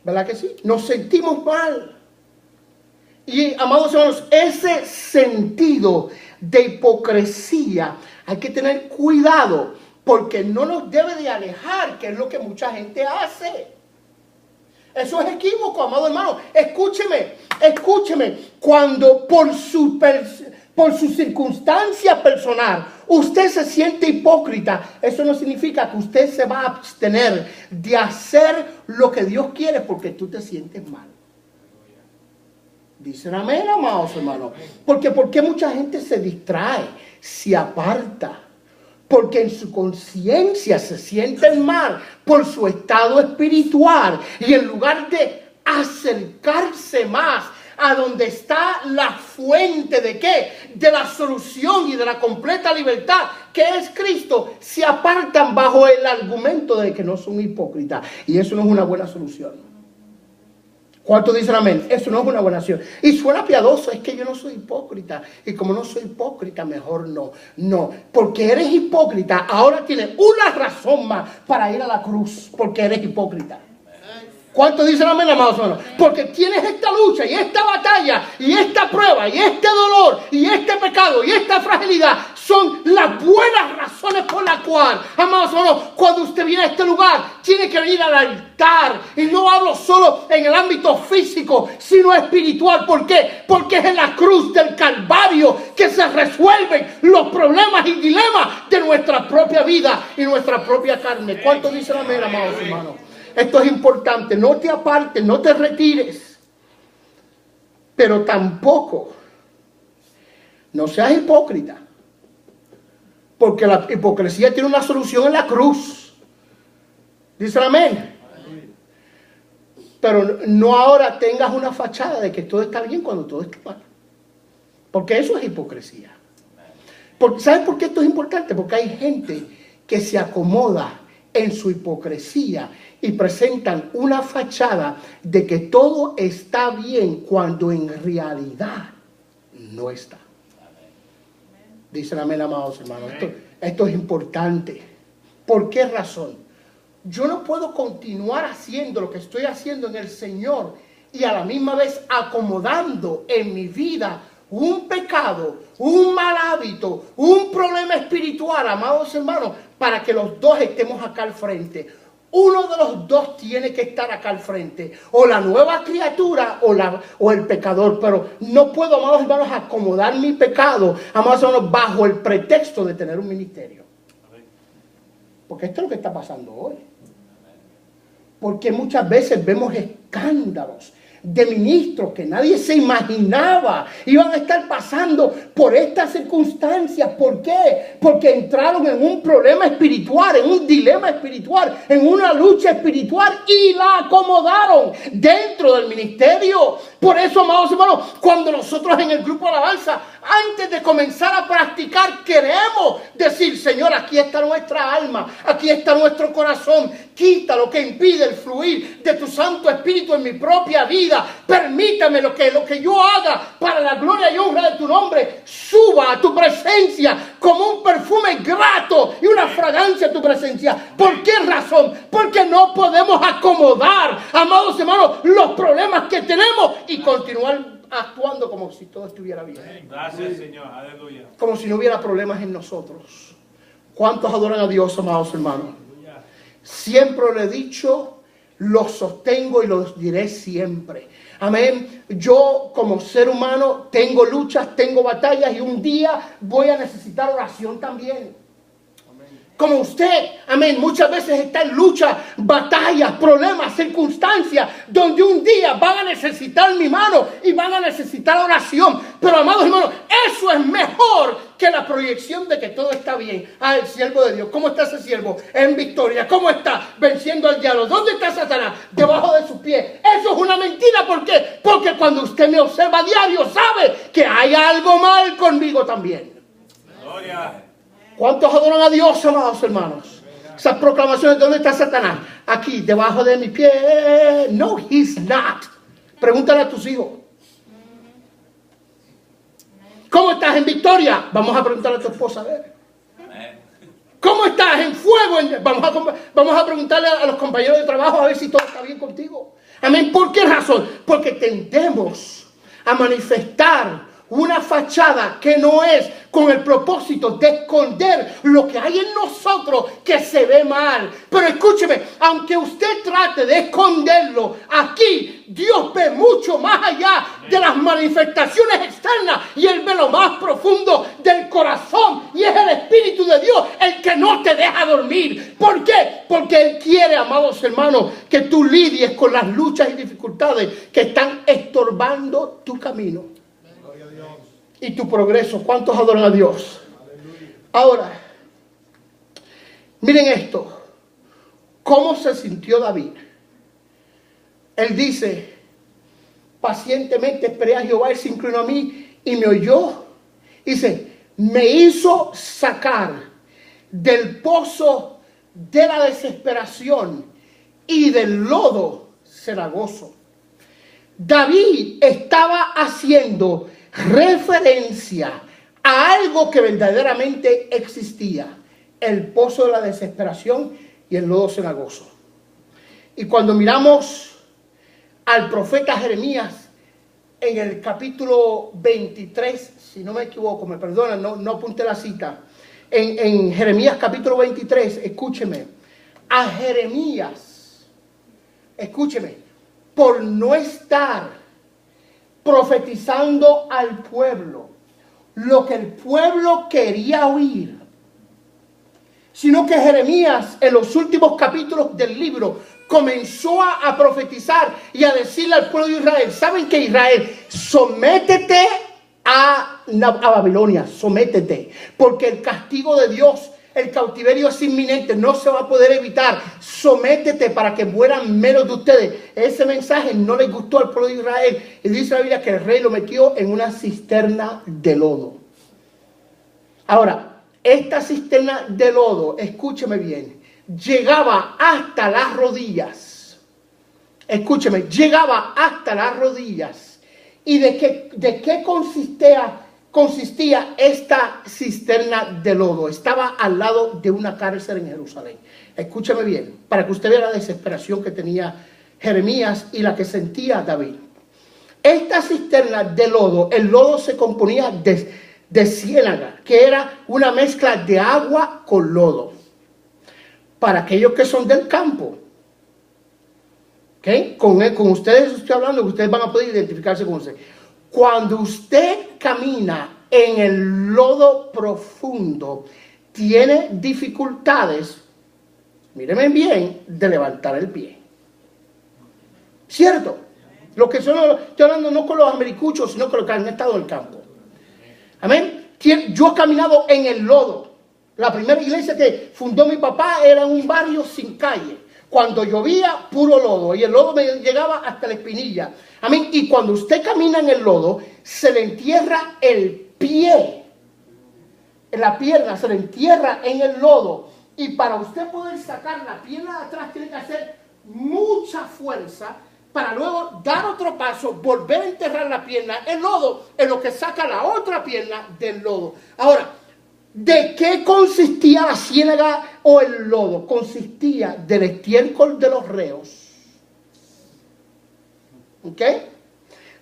¿Verdad que sí? Nos sentimos mal. Y, amados hermanos, ese sentido de hipocresía hay que tener cuidado, porque no nos debe de alejar, que es lo que mucha gente hace. Eso es equívoco, amado hermano. Escúcheme. Cuando por su circunstancia personal usted se siente hipócrita, eso no significa que usted se va a abstener de hacer lo que Dios quiere porque tú te sientes mal. Dicen amén, amados hermanos. Porque mucha gente se distrae, se aparta. Porque en su conciencia se sienten mal por su estado espiritual. Y en lugar de acercarse más a donde está la fuente de ¿qué? De la solución y de la completa libertad, que es Cristo, se apartan bajo el argumento de que no son hipócritas. Y eso no es una buena solución. ¿Cuántos dicen amén? Eso no es una buena acción. Y suena piadoso, es que yo no soy hipócrita. Y como no soy hipócrita, mejor no. No, porque eres hipócrita, ahora tienes una razón más para ir a la cruz, porque eres hipócrita. ¿Cuántos dicen amén, amados hermanos? Porque tienes esta lucha y esta batalla y esta prueba y este dolor y este pecado y esta fragilidad son las buenas razones por las cuales, amados hermanos, cuando usted viene a este lugar, tiene que venir al altar. Y no hablo solo en el ámbito físico, sino espiritual. ¿Por qué? Porque es en la cruz del Calvario que se resuelven los problemas y dilemas de nuestra propia vida y nuestra propia carne. ¿Cuántos dicen amén, amados hermanos? Esto es importante, no te apartes, no te retires, pero tampoco no seas hipócrita, porque la hipocresía tiene una solución en la cruz. Dicen amén. Pero no ahora tengas una fachada de que todo está bien cuando todo está mal, porque eso es hipocresía. ¿Sabes por qué esto es importante? Porque hay gente que se acomoda en su hipocresía y presentan una fachada de que todo está bien cuando en realidad no está. Dicen amén, amados hermanos. Esto es importante. ¿Por qué razón? Yo no puedo continuar haciendo lo que estoy haciendo en el Señor y a la misma vez acomodando en mi vida un pecado, un mal hábito, un problema espiritual, amados hermanos, para que los dos estemos acá al frente. Uno de los dos tiene que estar acá al frente, o la nueva criatura o el pecador. Pero no puedo, amados hermanos, acomodar mi pecado, amados hermanos, bajo el pretexto de tener un ministerio. Porque esto es lo que está pasando hoy. Porque muchas veces vemos escándalos de ministros que nadie se imaginaba iban a estar pasando por estas circunstancias. ¿Por qué? Porque entraron en un problema espiritual, en un dilema espiritual, en una lucha espiritual y la acomodaron dentro del ministerio. Por eso, amados hermanos, cuando nosotros en el grupo Alabanza, antes de comenzar a practicar, queremos decir: Señor, aquí está nuestra alma, aquí está nuestro corazón, quita lo que impide el fluir de tu Santo Espíritu en mi propia vida. Permítame lo que yo haga para la gloria y honra de tu nombre suba a tu presencia como un perfume grato y una fragancia a tu presencia. ¿Por qué razón? Porque no podemos acomodar, amados hermanos, los problemas que tenemos y continuar actuando como si todo estuviera bien. Gracias, Señor. Aleluya. Como si no hubiera problemas en nosotros. ¿Cuántos adoran a Dios, amados hermanos? Siempre lo he dicho, lo sostengo y lo diré siempre. Amén. Yo como ser humano tengo luchas, tengo batallas y un día voy a necesitar oración también. Como usted, amén, muchas veces está en lucha, batallas, problemas, circunstancias, donde un día van a necesitar mi mano y van a necesitar oración. Pero, amados hermanos, eso es mejor que la proyección de que todo está bien. Ah, el siervo de Dios, ¿cómo está ese siervo? En victoria, ¿cómo está? Venciendo al diablo. ¿Dónde está Satanás? Debajo de sus pies. Eso es una mentira. ¿Por qué? Porque cuando usted me observa a diario, sabe que hay algo mal conmigo también. Gloria. ¿Cuántos adoran a Dios, amados hermanos? Esas proclamaciones: ¿dónde está Satanás? Aquí, debajo de mi pie. No, he's not. Pregúntale a tus hijos. ¿Cómo estás en victoria? Vamos a preguntarle a tu esposa, a ver. ¿Cómo estás en fuego? Vamos a preguntarle a los compañeros de trabajo a ver si todo está bien contigo. Amén. ¿Por qué razón? Porque tendemos a manifestar una fachada que no es con el propósito de esconder lo que hay en nosotros que se ve mal. Pero escúcheme, aunque usted trate de esconderlo, aquí Dios ve mucho más allá de las manifestaciones externas y Él ve lo más profundo del corazón, y es el Espíritu de Dios el que no te deja dormir. ¿Por qué? Porque Él quiere, amados hermanos, que tú lidies con las luchas y dificultades que están estorbando tu camino y tu progreso. ¿Cuántos adoran a Dios? Ahora, miren esto. ¿Cómo se sintió David? Él dice: pacientemente esperé a Jehová, Él se inclinó a mí y me oyó. Dice: me hizo sacar del pozo de la desesperación y del lodo cenagoso. David estaba haciendo referencia a algo que verdaderamente existía: el pozo de la desesperación y el lodo cenagoso. Y cuando miramos al profeta Jeremías en el capítulo 23, si no me equivoco, me perdonan, no apunté la cita, en Jeremías capítulo 23, escúcheme, a Jeremías, escúcheme, por no estar profetizando al pueblo lo que el pueblo quería oír, sino que Jeremías en los últimos capítulos del libro comenzó a profetizar y a decirle al pueblo de Israel: ¿saben qué, Israel? Sométete a Babilonia, sométete, porque el castigo de Dios, el cautiverio es inminente, no se va a poder evitar. Sométete para que mueran menos de ustedes. Ese mensaje no les gustó al pueblo de Israel, y dice la Biblia que el rey lo metió en una cisterna de lodo. Ahora, esta cisterna de lodo, escúcheme bien, llegaba hasta las rodillas. Escúcheme, llegaba hasta las rodillas. ¿Y de qué consistía esta cisterna de lodo? Estaba al lado de una cárcel en Jerusalén. Escúcheme bien, para que usted vea la desesperación que tenía Jeremías y la que sentía David. Esta cisterna de lodo, el lodo se componía de ciénaga, que era una mezcla de agua con lodo. Para aquellos que son del campo, ¿okay? Con ustedes estoy hablando, que ustedes van a poder identificarse con usted. Cuando usted camina en el lodo profundo, tiene dificultades, mírenme bien, de levantar el pie. ¿Cierto? Los que son, estoy hablando no con los americuchos, sino con los que han estado en el campo. Amén. Yo he caminado en el lodo. La primera iglesia que fundó mi papá era en un barrio sin calle. Cuando llovía, puro lodo, y el lodo me llegaba hasta la espinilla. Amén. Y cuando usted camina en el lodo, se le entierra el pie, la pierna se le entierra en el lodo. Y para usted poder sacar la pierna de atrás, tiene que hacer mucha fuerza para luego dar otro paso, volver a enterrar la pierna en lodo, en lo que saca la otra pierna del lodo. Ahora, ¿de qué consistía la ciénaga o el lodo? Consistía del estiércol de los reos. ¿Ok?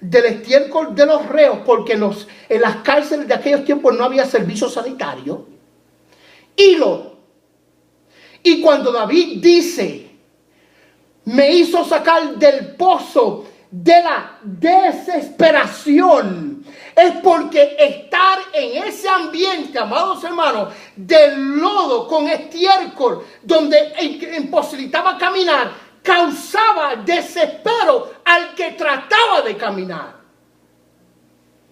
Del estiércol de los reos, porque en las cárceles de aquellos tiempos no había servicio sanitario. Y lodo. Y cuando David dice: me hizo sacar del pozo de la desesperación, es porque estar en ese ambiente, amados hermanos, del lodo con estiércol, donde imposibilitaba caminar, causaba desespero al que trataba de caminar.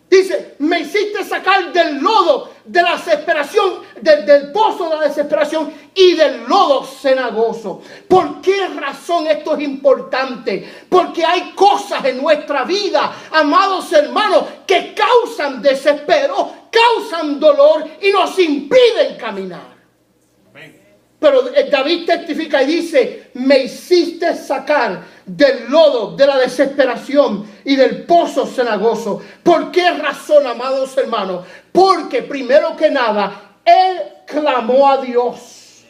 Dice: me hiciste sacar del lodo de la desesperación, del pozo de la desesperación y del lodo cenagoso. ¿Por qué razón esto es importante? Porque hay cosas en nuestra vida, amados hermanos, que causan desespero, causan dolor y nos impiden caminar. Pero David testifica y dice: me hiciste sacar del lodo, de la desesperación y del pozo cenagoso. ¿Por qué razón, amados hermanos? Porque primero que nada, él clamó a Dios.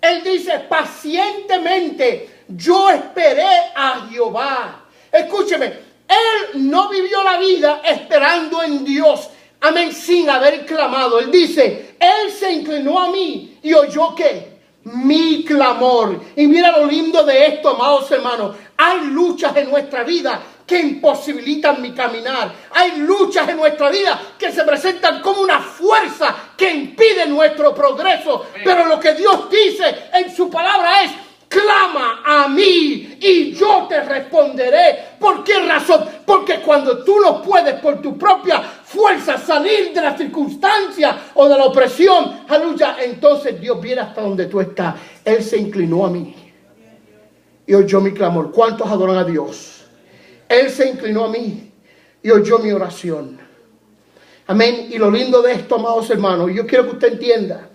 Él dice: pacientemente yo esperé a Jehová. Escúcheme, Él no vivió la vida esperando en Dios. Amén, sin haber clamado. Él dice, Él se inclinó a mí y oyó ¿qué? Mi clamor. Y mira lo lindo de esto, amados hermanos. Hay luchas en nuestra vida que imposibilitan mi caminar. Hay luchas en nuestra vida que se presentan como una fuerza que impide nuestro progreso. Pero lo que Dios dice en su palabra es, clama a mí y yo te responderé. ¿Por qué razón? Porque cuando tú no puedes por tu propia fuerza salir de la circunstancia o de la opresión, aleluya, entonces Dios viene hasta donde tú estás. Él se inclinó a mí y oyó mi clamor. ¿Cuántos adoran a Dios? Él se inclinó a mí y oyó mi oración. Amén. Y lo lindo de esto, amados hermanos, yo quiero que usted entienda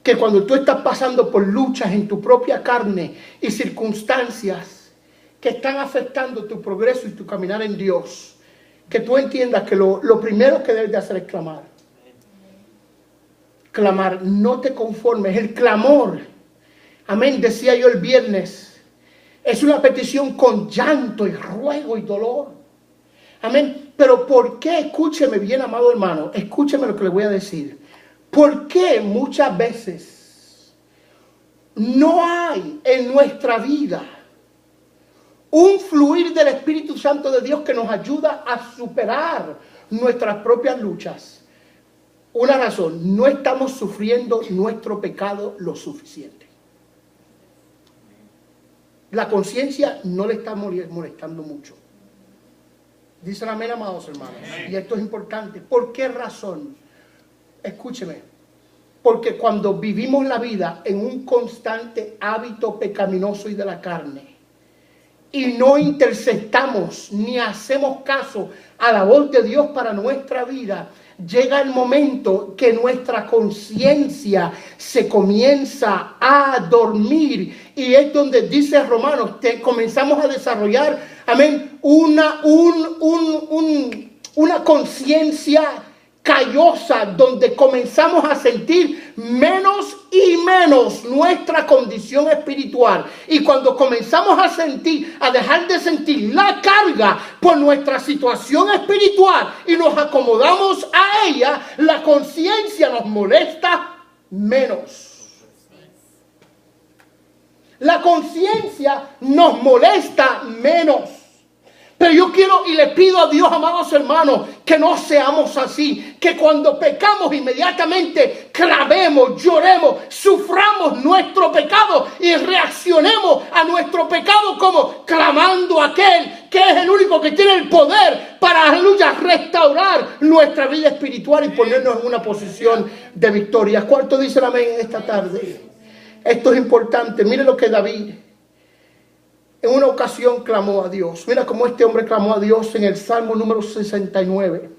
que cuando tú estás pasando por luchas en tu propia carne y circunstancias que están afectando tu progreso y tu caminar en Dios, que tú entiendas que lo primero que debes de hacer es clamar. Clamar, no te conformes. El clamor, amén, decía yo el viernes, es una petición con llanto y ruego y dolor. Amén. Pero ¿por qué? Escúcheme bien, amado hermano. Escúcheme lo que le voy a decir. ¿Por qué muchas veces no hay en nuestra vida un fluir del Espíritu Santo de Dios que nos ayuda a superar nuestras propias luchas? Una razón, no estamos sufriendo nuestro pecado lo suficiente. La conciencia no le está molestando mucho. Dicen amén, amados hermanos. Y esto es importante. ¿Por qué razón? Escúcheme. Porque cuando vivimos la vida en un constante hábito pecaminoso y de la carne, y no interceptamos ni hacemos caso a la voz de Dios para nuestra vida, llega el momento que nuestra conciencia se comienza a dormir, y es donde dice Romanos, comenzamos a desarrollar, amén, una conciencia callosa, donde comenzamos a sentir menos y menos nuestra condición espiritual. Y cuando comenzamos a dejar de sentir la carga por nuestra situación espiritual y nos acomodamos a ella, la conciencia nos molesta menos. La conciencia nos molesta menos. Pero yo quiero y le pido a Dios, amados hermanos, que no seamos así. Que cuando pecamos inmediatamente clamemos, lloremos, suframos nuestro pecado y reaccionemos a nuestro pecado como clamando a aquel que es el único que tiene el poder para, aleluya, restaurar nuestra vida espiritual y ponernos en una posición de victoria. ¿Cuánto dicen amén esta tarde? Esto es importante. Mire lo que David en una ocasión clamó a Dios. Mira cómo este hombre clamó a Dios en el Salmo número 69.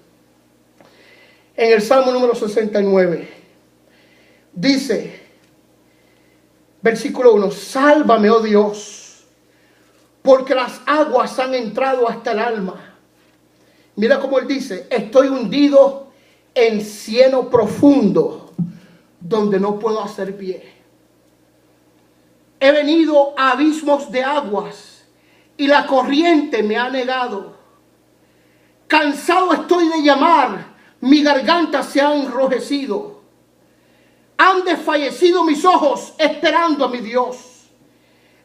En el Salmo número 69 dice, versículo 1, sálvame, oh Dios, porque las aguas han entrado hasta el alma. Mira cómo él dice, estoy hundido en cieno profundo, donde no puedo hacer pie. He venido a abismos de aguas y la corriente me ha negado. Cansado estoy de llamar, mi garganta se ha enrojecido. Han desfallecido mis ojos esperando a mi Dios.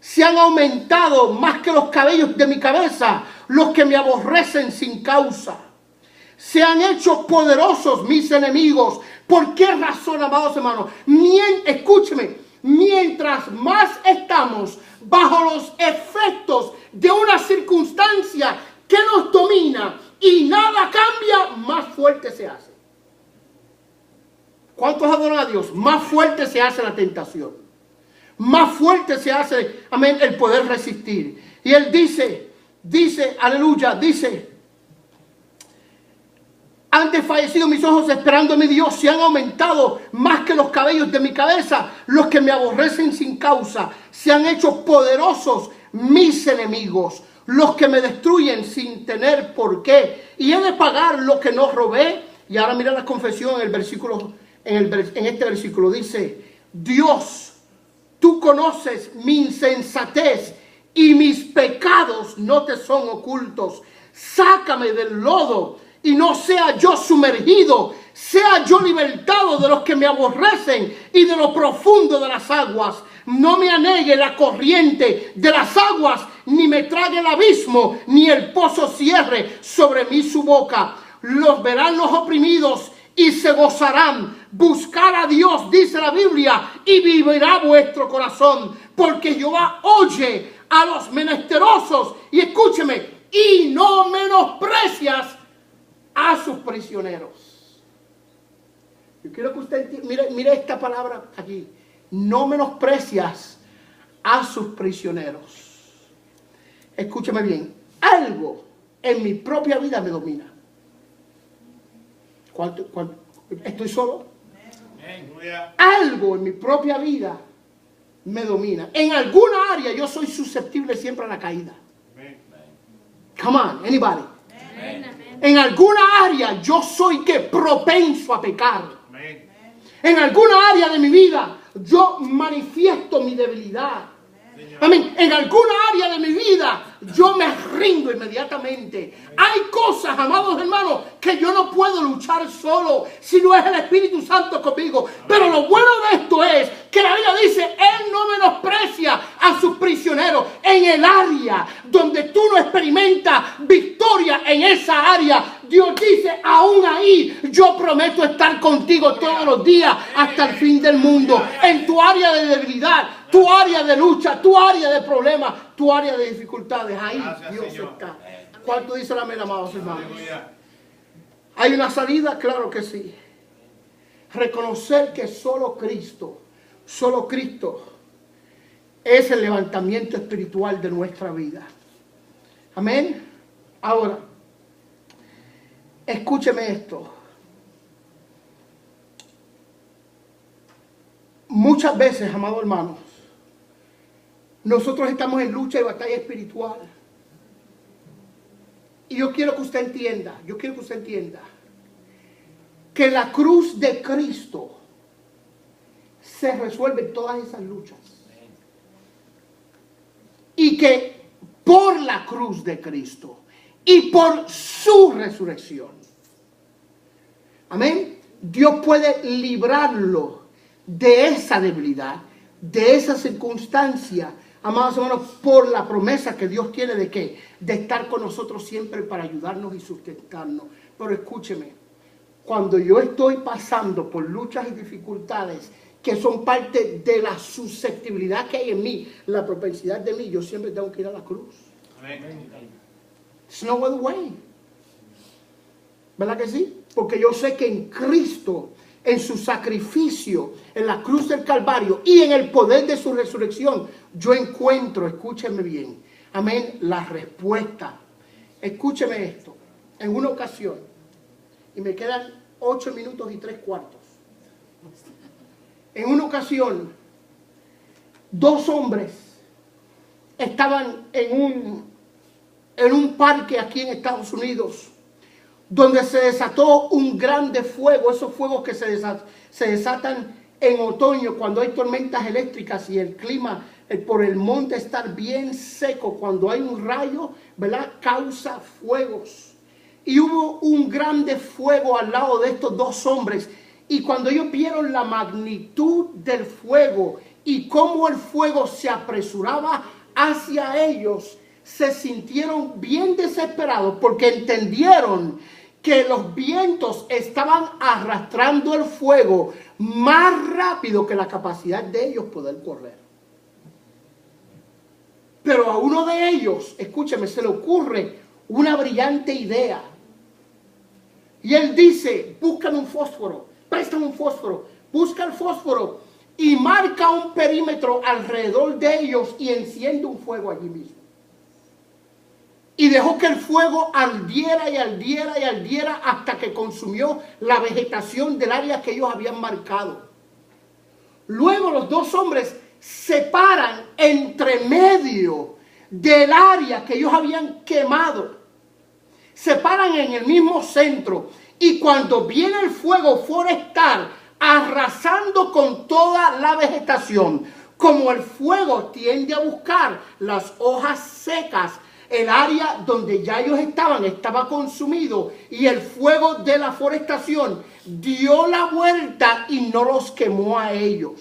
Se han aumentado más que los cabellos de mi cabeza los que me aborrecen sin causa. Se han hecho poderosos mis enemigos. ¿Por qué razón, amados hermanos? Escúcheme. Mientras más estamos bajo los efectos de una circunstancia que nos domina y nada cambia, más fuerte se hace. ¿Cuántos adoran a Dios? Más fuerte se hace la tentación. Más fuerte se hace, amén, el poder resistir. Y él dice, aleluya, dice, han desfallecido mis ojos esperando a mi Dios, se han aumentado más que los cabellos de mi cabeza los que me aborrecen sin causa. Se han hecho poderosos mis enemigos, los que me destruyen sin tener por qué. Y he de pagar lo que no robé. Y ahora mira la confesión en el versículo, en este versículo dice, Dios, tú conoces mi insensatez y mis pecados no te son ocultos. sácame del lodo y no sea yo sumergido, sea yo libertado de los que me aborrecen y de lo profundo de las aguas. No me anegue la corriente de las aguas, ni me trague el abismo, ni el pozo cierre sobre mí su boca. Los verán los oprimidos y se gozarán. Buscar a Dios, dice la Biblia, y vivirá vuestro corazón. Porque Jehová oye a los menesterosos. Y escúcheme, y no menosprecias a sus prisioneros. Yo quiero que usted entienda, mire esta palabra aquí. No menosprecias a sus prisioneros. Escúcheme bien. Algo en mi propia vida me domina. ¿Cuánto? ¿Estoy solo? Algo en mi propia vida me domina. En alguna área yo soy susceptible siempre a la caída. Come on, anybody. En alguna área yo soy propenso a pecar. En alguna área de mi vida yo manifiesto mi debilidad. Amén. En alguna área de mi vida yo me rindo inmediatamente. Hay cosas, amados hermanos, que yo no puedo luchar solo si no es el Espíritu Santo conmigo. Pero lo bueno de esto es que la Biblia dice, Él no menosprecia a sus prisioneros. En el área donde tú no experimentas victoria en esa área, Dios dice, aún ahí yo prometo estar contigo todos los días hasta el fin del mundo. En tu área de debilidad, tu área de lucha, tu área de problemas, tu área de dificultades, ahí gracias, Dios Señor. Está. ¿Cuánto dice la amén, amados hermanos? ¿Hay una salida? Claro que sí. Reconocer que solo Cristo es el levantamiento espiritual de nuestra vida. Amén. Ahora, escúcheme esto. Muchas veces, amados hermanos, nosotros estamos en lucha y batalla espiritual. Y yo quiero que usted entienda, que la cruz de Cristo se resuelve en todas esas luchas. Y que por la cruz de Cristo y por su resurrección, amén, Dios puede librarlo de esa debilidad, de esa circunstancia, amados hermanos, por la promesa que Dios tiene de ¿qué? De estar con nosotros siempre para ayudarnos y sustentarnos. Pero escúcheme, cuando yo estoy pasando por luchas y dificultades que son parte de la susceptibilidad que hay en mí, la propensidad de mí, yo siempre tengo que ir a la cruz. There's no other way. ¿Verdad que sí? Porque yo sé que en Cristo, en su sacrificio, en la cruz del Calvario y en el poder de su resurrección, yo encuentro, escúcheme bien, amén, la respuesta. Escúcheme esto. En una ocasión, y me quedan 8 minutos y 3/4. En una ocasión, 2 hombres estaban en un parque aquí en Estados Unidos, donde se desató un grande fuego, esos fuegos que se desatan en otoño cuando hay tormentas eléctricas y el clima por el monte estar bien seco, cuando hay un rayo, ¿verdad? Causa fuegos. Y hubo un grande fuego al lado de estos 2 hombres. Y cuando ellos vieron la magnitud del fuego y cómo el fuego se apresuraba hacia ellos, se sintieron bien desesperados porque entendieron que los vientos estaban arrastrando el fuego más rápido que la capacidad de ellos poder correr. Pero a uno de ellos, escúcheme, se le ocurre una brillante idea. Y él dice, búscame un fósforo, préstame un fósforo, busca el fósforo y marca un perímetro alrededor de ellos y enciende un fuego allí mismo. Y dejó que el fuego ardiera y ardiera y ardiera hasta que consumió la vegetación del área que ellos habían marcado. Luego los 2 hombres se paran entre medio del área que ellos habían quemado. Se paran en el mismo centro. Y cuando viene el fuego forestal arrasando con toda la vegetación, como el fuego tiende a buscar las hojas secas, el área donde ya ellos estaban estaba consumido y el fuego de la forestación dio la vuelta y no los quemó a ellos.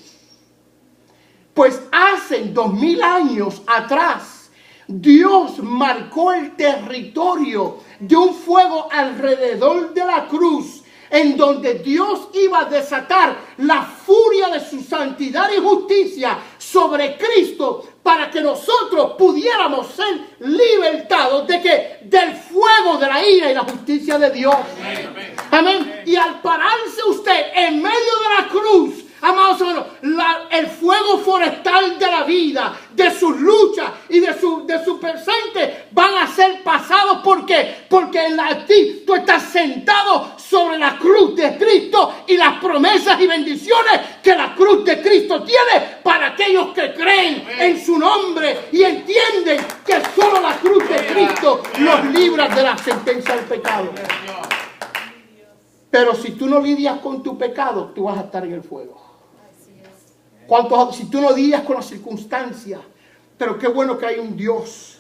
Pues hace 2000 años atrás, Dios marcó el territorio de un fuego alrededor de la cruz, en donde Dios iba a desatar la furia de su santidad y justicia sobre Cristo, para que nosotros pudiéramos ser libertados de que del fuego de la ira y la justicia de Dios. Amén. Amén. Y al pararse usted en medio de la cruz, amados hermanos, el fuego forestal de la vida, de sus luchas y de su presente van a ser pasados. ¿Por qué? Porque tú estás sentado sobre la cruz de Cristo y las promesas y bendiciones que la cruz de Cristo tiene para aquellos que creen en su nombre y entienden que solo la cruz de Cristo los libra de la sentencia del pecado. Pero si tú no lidias con tu pecado, tú vas a estar en el fuego. Si tú no lidias con las circunstancias, pero qué bueno que hay un Dios,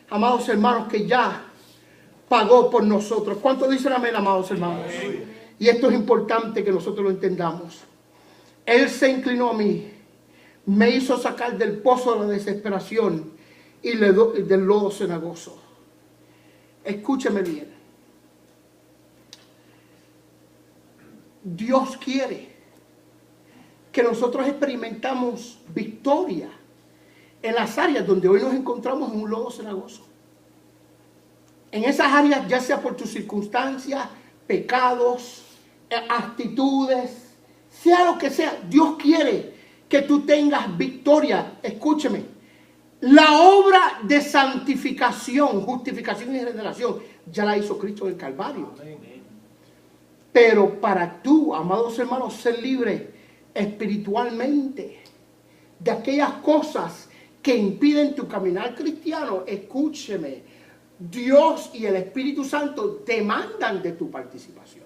amados hermanos, que ya pagó por nosotros. ¿Cuántos dicen amén, amados hermanos? Y esto es importante que nosotros lo entendamos. Él se inclinó a mí, me hizo sacar del pozo de la desesperación y del lodo cenagoso. Escúcheme bien. Dios quiere que nosotros experimentamos victoria en las áreas donde hoy nos encontramos en un lodo cenagoso. En esas áreas, ya sea por tus circunstancias, pecados, actitudes, sea lo que sea, Dios quiere que tú tengas victoria. Escúcheme, la obra de santificación, justificación y regeneración ya la hizo Cristo en el Calvario. Pero para tú, amados hermanos, ser libre espiritualmente de aquellas cosas que impiden tu caminar cristiano, escúcheme, Dios y el Espíritu Santo demandan de tu participación.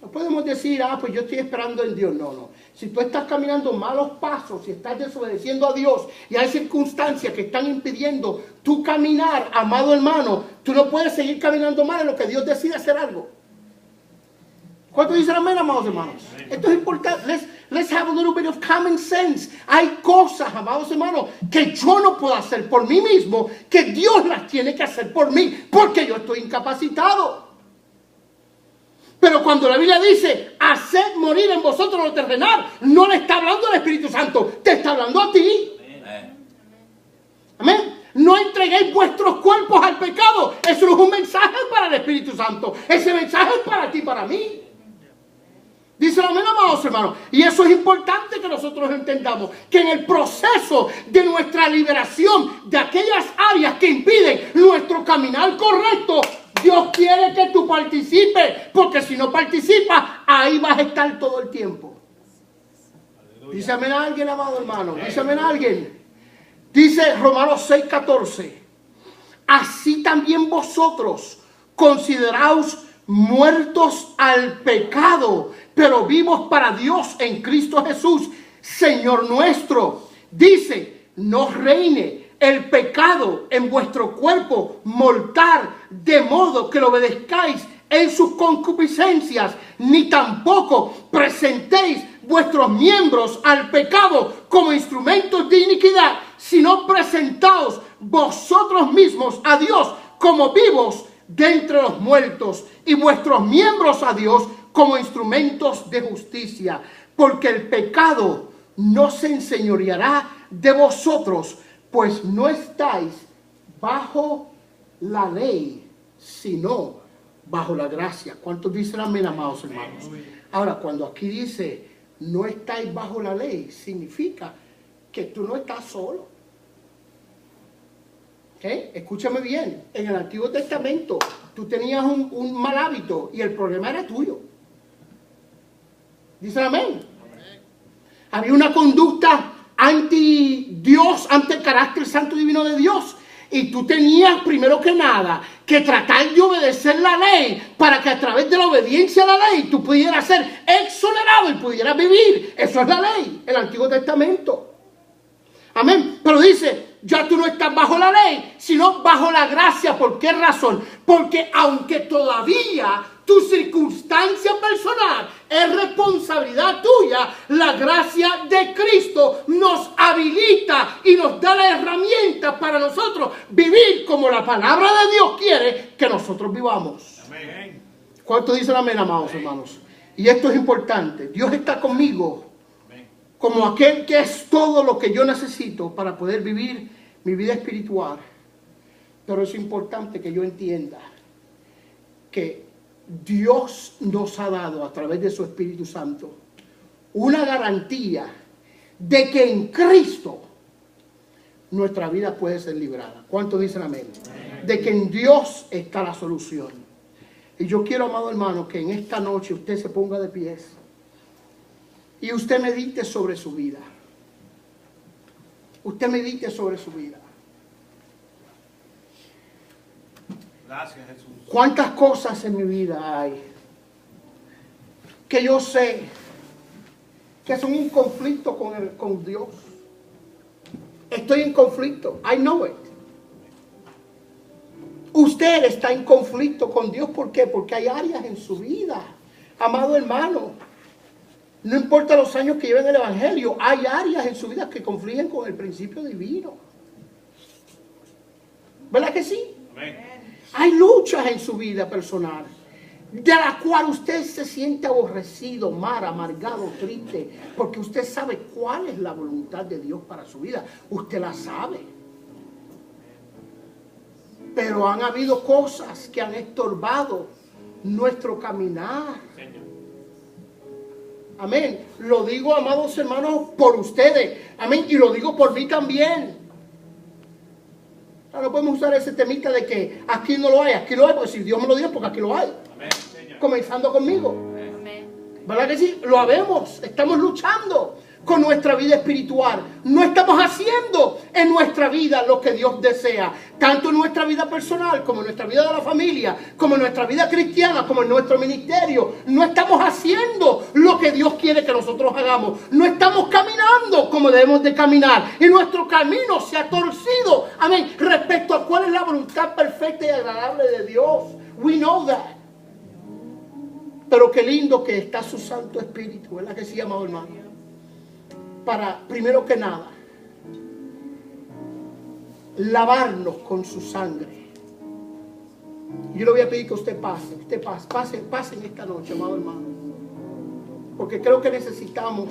No podemos decir, pues yo estoy esperando en Dios. No. Si tú estás caminando malos pasos, si estás desobedeciendo a Dios y hay circunstancias que están impidiendo tu caminar, amado hermano, tú no puedes seguir caminando mal en lo que Dios decide hacer algo. ¿Cuánto dicen amén, amados hermanos? Esto es importante. Let's have a little bit of common sense. Hay cosas, amados hermanos, que yo no puedo hacer por mí mismo, que Dios las tiene que hacer por mí, porque yo estoy incapacitado. Pero cuando la Biblia dice, haced morir en vosotros lo terrenal, no le está hablando al Espíritu Santo, te está hablando a ti. Amén. No entreguéis vuestros cuerpos al pecado. Eso no es un mensaje para el Espíritu Santo. Ese mensaje es para ti, para mí. Dice amén, amados hermanos. Y eso es importante que nosotros entendamos, que en el proceso de nuestra liberación de aquellas áreas que impiden nuestro caminar correcto, Dios quiere que tú participes, porque si no participas, ahí vas a estar todo el tiempo. Dice amén a alguien, amado hermano. Dice amén a alguien. Dice Romanos 6:14. Así también vosotros consideraos muertos al pecado, pero vivos para Dios en Cristo Jesús, Señor nuestro. Dice, no reine el pecado en vuestro cuerpo mortal, de modo que lo obedezcáis en sus concupiscencias, ni tampoco presentéis vuestros miembros al pecado como instrumentos de iniquidad, sino presentaos vosotros mismos a Dios como vivos de entre los muertos, y vuestros miembros a Dios como instrumentos de justicia, porque el pecado no se enseñoreará de vosotros, pues no estáis bajo la ley, sino bajo la gracia. ¿Cuántos dicen amén, amados hermanos? Ahora, cuando aquí dice no estáis bajo la ley, significa que tú no estás solo. ¿Okay? Escúchame bien, en el Antiguo Testamento tú tenías un mal hábito y el problema era tuyo. ¿Dicen amén? Había una conducta anti Dios, ante el carácter santo y divino de Dios. Y tú tenías, primero que nada, que tratar de obedecer la ley para que a través de la obediencia a la ley tú pudieras ser exonerado y pudieras vivir. Eso es la ley, el Antiguo Testamento. Amén. Pero dice, Ya tú no estás bajo la ley, sino bajo la gracia. ¿Por qué razón? Porque aunque todavía tu circunstancia personal es responsabilidad tuya, la gracia de Cristo nos habilita y nos da la herramienta para nosotros vivir como la palabra de Dios quiere que nosotros vivamos. Amén. ¿Cuántos dicen amén, amados hermanos? Y esto es importante. Dios está conmigo como aquel que es todo lo que yo necesito para poder vivir mi vida espiritual. Pero es importante que yo entienda que Dios nos ha dado a través de su Espíritu Santo una garantía de que en Cristo nuestra vida puede ser librada. ¿Cuántos dicen amén? De que en Dios está la solución. Y yo quiero, amado hermano, que en esta noche usted se ponga de pies y usted medite sobre su vida. Usted medite sobre su vida. Gracias, Jesús. ¿Cuántas cosas en mi vida hay que yo sé que son un conflicto con Dios? Estoy en conflicto. I know it. Usted está en conflicto con Dios. ¿Por qué? Porque hay áreas en su vida, amado hermano. No importa los años que lleven el Evangelio, hay áreas en su vida que confligen con el principio divino. ¿Verdad que sí? Amén. Hay luchas en su vida personal, de la cual usted se siente aborrecido, mal, amargado, triste, porque usted sabe cuál es la voluntad de Dios para su vida. Usted la sabe. Pero han habido cosas que han estorbado nuestro caminar. Amén. Lo digo, amados hermanos, por ustedes. Amén. Y lo digo por mí también. No podemos usar ese temita de que aquí no lo hay, porque si Dios me lo dio, porque aquí lo hay. Amén, Señor. Comenzando conmigo. Amén. ¿Verdad que sí? Lo habemos. Estamos luchando con nuestra vida espiritual. No estamos haciendo en nuestra vida lo que Dios desea. Tanto en nuestra vida personal, como en nuestra vida de la familia, como en nuestra vida cristiana, como en nuestro ministerio. No estamos haciendo lo que Dios quiere que nosotros hagamos. No estamos caminando como debemos de caminar. Y nuestro camino se ha torcido. Amén. Respecto a cuál es la voluntad perfecta y agradable de Dios. We know that. Pero qué lindo que está su Santo Espíritu, ¿verdad que sí, amado hermano? Para, primero que nada, lavarnos con su sangre. Yo le voy a pedir que usted pase en esta noche, amado hermano. Porque creo que necesitamos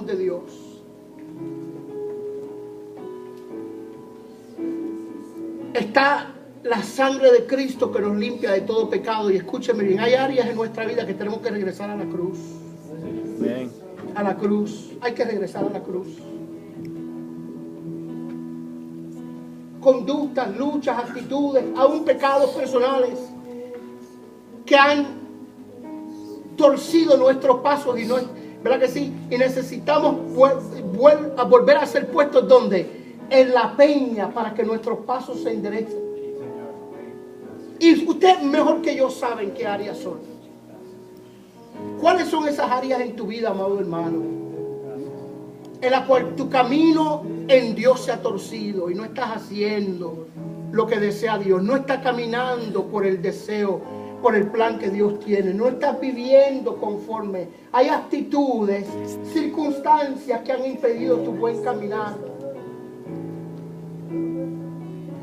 de Dios. Está la sangre de Cristo que nos limpia de todo pecado. Y escúcheme bien, hay áreas en nuestra vida que tenemos que regresar a la cruz. Amén. A la cruz. Hay que regresar a la cruz. Conductas, luchas, actitudes, aún pecados personales que han torcido nuestros pasos y no, ¿verdad que sí? Y necesitamos volver a ser puestos donde en la peña para que nuestros pasos se enderecen. Y usted mejor que yo saben qué áreas son. ¿Cuáles son esas áreas en tu vida, amado hermano? En la cual tu camino en Dios se ha torcido y no estás haciendo lo que desea Dios. No estás caminando por el deseo, por el plan que Dios tiene. No estás viviendo conforme. Hay actitudes, circunstancias que han impedido tu buen caminar.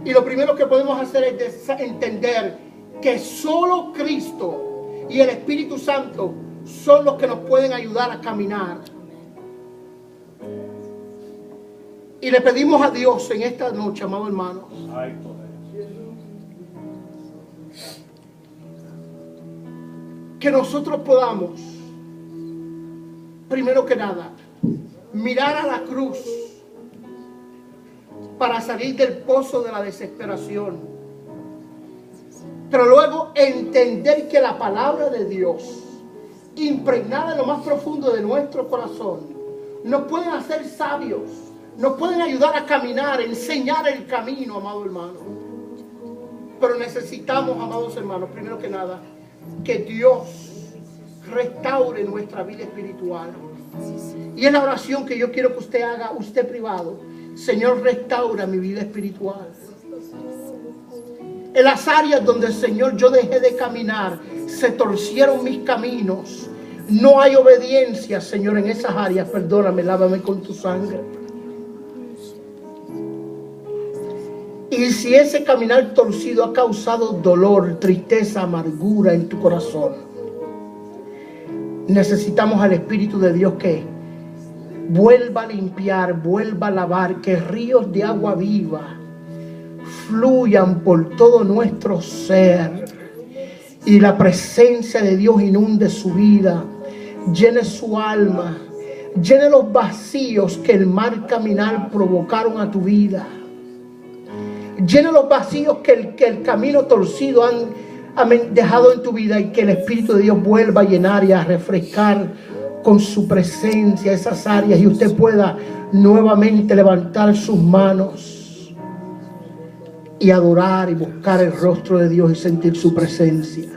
Y lo primero que podemos hacer es entender que solo Cristo y el Espíritu Santo son los que nos pueden ayudar a caminar. Y le pedimos a Dios en esta noche, amado hermano, que nosotros podamos, primero que nada, mirar a la cruz para salir del pozo de la desesperación. Pero luego entender que la palabra de Dios, impregnada en lo más profundo de nuestro corazón, nos pueden hacer sabios, nos pueden ayudar a caminar, enseñar el camino, amado hermano. Pero necesitamos, amados hermanos, primero que nada, que Dios restaure nuestra vida espiritual. Y es la oración que yo quiero que usted haga, usted privado, Señor, restaura mi vida espiritual. En las áreas donde, Señor, yo dejé de caminar, se torcieron mis caminos. No hay obediencia, Señor, en esas áreas. Perdóname, lávame con tu sangre. Y si ese caminar torcido ha causado dolor, tristeza, amargura en tu corazón, necesitamos al Espíritu de Dios que vuelva a limpiar, vuelva a lavar, que ríos de agua viva fluyan por todo nuestro ser y la presencia de Dios inunde su vida, llene su alma, llene los vacíos que el mal caminar provocaron a tu vida, llene los vacíos que el camino torcido han dejado en tu vida, y que el Espíritu de Dios vuelva a llenar y a refrescar con su presencia esas áreas, y usted pueda nuevamente levantar sus manos y adorar y buscar el rostro de Dios y sentir su presencia.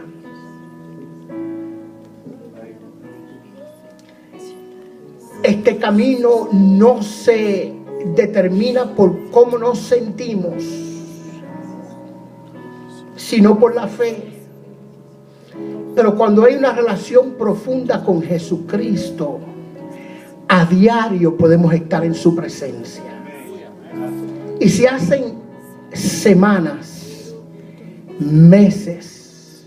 Este camino no se determina por cómo nos sentimos, sino por la fe. Pero cuando hay una relación profunda con Jesucristo, a diario podemos estar en su presencia. Y si hacen semanas, meses,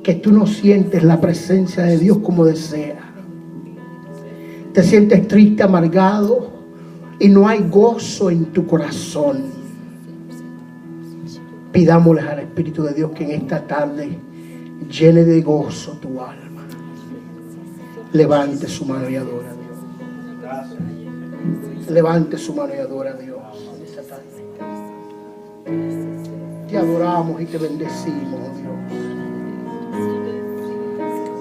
que tú no sientes la presencia de Dios como desea, te sientes triste, amargado y no hay gozo en tu corazón, pidámosle al Espíritu de Dios que en esta tarde llene de gozo tu alma. Levante su mano y adora a Dios. Levante su mano y adora a Dios en esta tarde. Te adoramos y te bendecimos, oh Dios.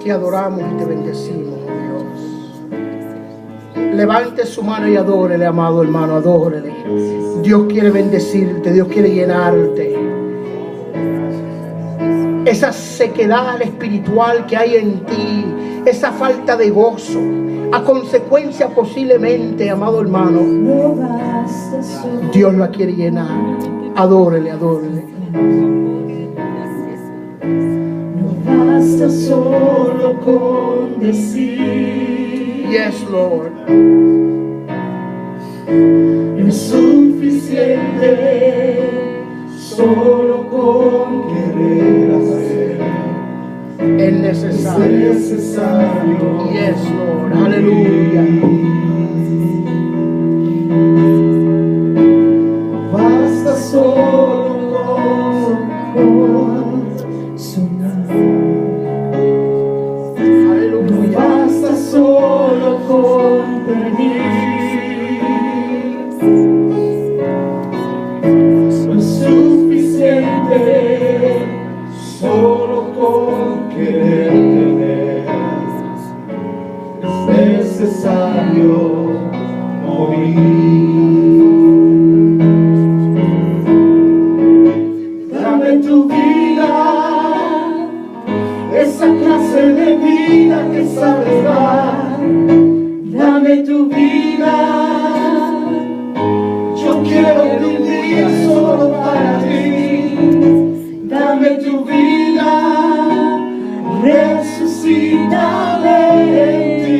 Te adoramos y te bendecimos, oh Dios. Levante su mano y adórele, amado hermano, adórele. Dios quiere bendecirte, Dios quiere llenarte. Esa sequedad espiritual que hay en ti, esa falta de gozo, a consecuencia posiblemente, amado hermano, Dios la quiere llenar. Adórele, adórele. No basta solo con decir Yes, Lord. no es suficiente solo con querer hacer. Es necesario. Es necesario. Yes, Lord. Aleluya. Basta solo con sonar. Aleluya. Basta solo con pedir. No es suficiente solo con querer tener. Es necesario morir. Dame tu vida, esa clase de vida que sabes dar. Dame tu vida, yo quiero vivir solo para ti. Dame tu vida, resucítame en ti.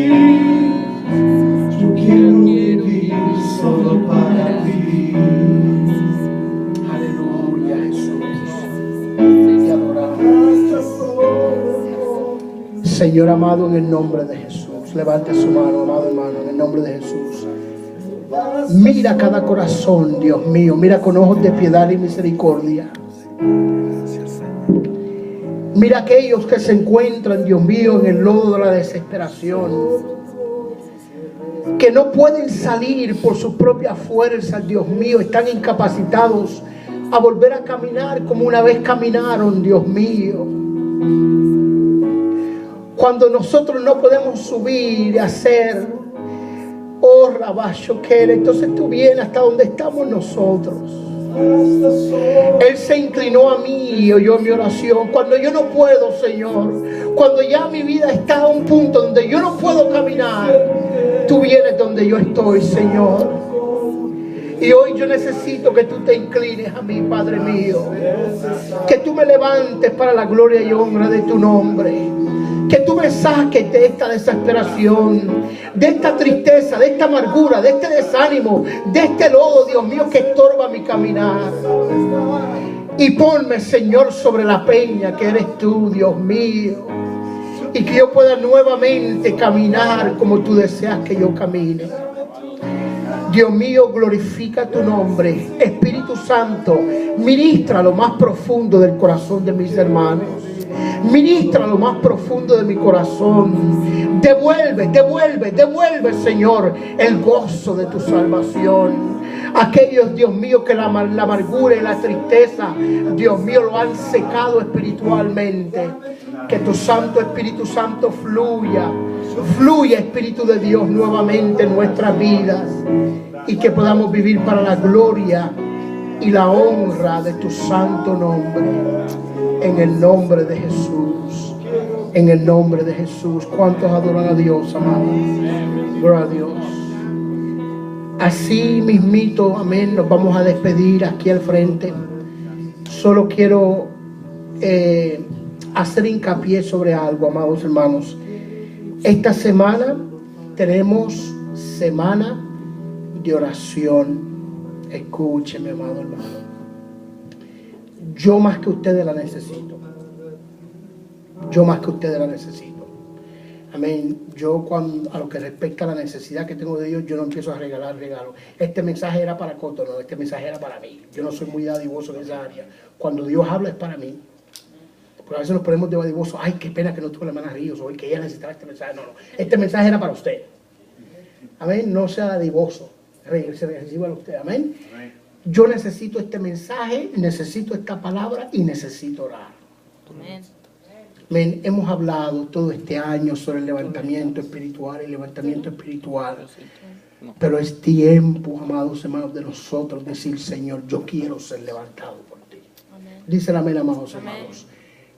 Yo quiero vivir solo para ti. Aleluya, Jesús. Te adoramos. Señor amado, en el nombre de Jesús, levante su mano, amado hermano, en el nombre de Jesús. Mira cada corazón, Dios mío, mira con ojos de piedad y misericordia. Mira aquellos que se encuentran, Dios mío, en el lodo de la desesperación, que no pueden salir por sus propias fuerzas, Dios mío, están incapacitados a volver a caminar como una vez caminaron, Dios mío. Cuando nosotros no podemos subir y hacer, oh Rabacho, que entonces tú vienes hasta donde estamos nosotros. Él se inclinó a mí y oyó mi oración. Cuando yo no puedo, Señor, cuando ya mi vida está a un punto donde yo no puedo caminar, tú vienes donde yo estoy, Señor. Y hoy yo necesito que tú te inclines a mí, Padre mío. Que tú me levantes para la gloria y honra de tu nombre. Que tú me saques de esta desesperación, de esta tristeza, de esta amargura, de este desánimo, de este lodo, Dios mío, que estorba mi caminar. Y ponme, Señor, sobre la peña que eres tú, Dios mío. Y que yo pueda nuevamente caminar como tú deseas que yo camine. Dios mío, glorifica tu nombre. Espíritu Santo, ministra lo más profundo del corazón de mis hermanos. Ministra lo más profundo de mi corazón. Devuelve, Señor, el gozo de tu salvación. Aquellos, Dios mío, que la amargura y la tristeza, Dios mío, lo han secado espiritualmente. Que tu Santo Espíritu Santo fluya, Espíritu de Dios, nuevamente en nuestras vidas. Y que podamos vivir para la gloria y la honra de tu santo nombre. En el nombre de Jesús. En el nombre de Jesús. ¿Cuántos adoran a Dios, amados? Gloria a Dios. Así mismito, amén, nos vamos a despedir aquí al frente. Solo quiero hacer hincapié sobre algo, amados hermanos. Esta semana tenemos semana de oración. Escúcheme, amado hermano. Yo más que ustedes la necesito. Yo más que ustedes la necesito. Amén. Yo a lo que respecta a la necesidad que tengo de Dios, yo no empiezo a regalar regalos. Este mensaje era para Coto, no, este mensaje era para mí. Yo no soy muy dadivoso en esa área. Cuando Dios habla es para mí. Porque a veces nos ponemos de dadivoso. Ay, qué pena que no tuvo la hermana Ríos hoy, que ella necesitaba este mensaje. No. Este mensaje era para usted. Amén. No sea dadivoso. Recíbalo usted. Amén. Yo necesito este mensaje, necesito esta palabra y necesito orar. Amén. Amén. Hemos hablado todo este año sobre el levantamiento espiritual y levantamiento espiritual. Pero es tiempo, amados hermanos, de nosotros decir, Señor, yo quiero ser levantado por ti. Amén. Dice el amén, amados hermanos.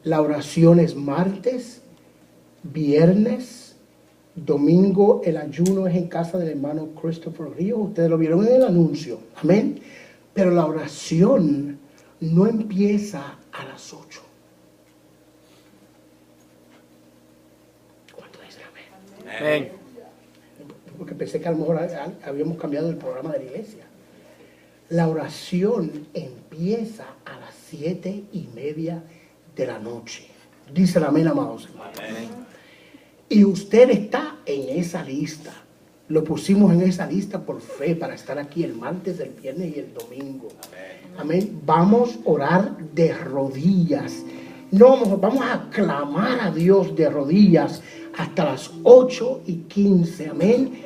La oración es martes, viernes, domingo el ayuno es en casa del hermano Christopher Ríos. Ustedes lo vieron en el anuncio. Amén. Pero la oración no empieza a las 8. ¿Cuánto dicen amén? Amén. Porque pensé que a lo mejor habíamos cambiado el programa de la iglesia. La oración empieza a las 7:30 de la noche. Dice el amén, amados hermanos. Amén. Y usted está en esa lista. Lo pusimos en esa lista por fe para estar aquí el martes, el viernes y el domingo. Amén. Vamos a orar de rodillas. No, vamos a clamar a Dios de rodillas hasta las 8:15. Amén.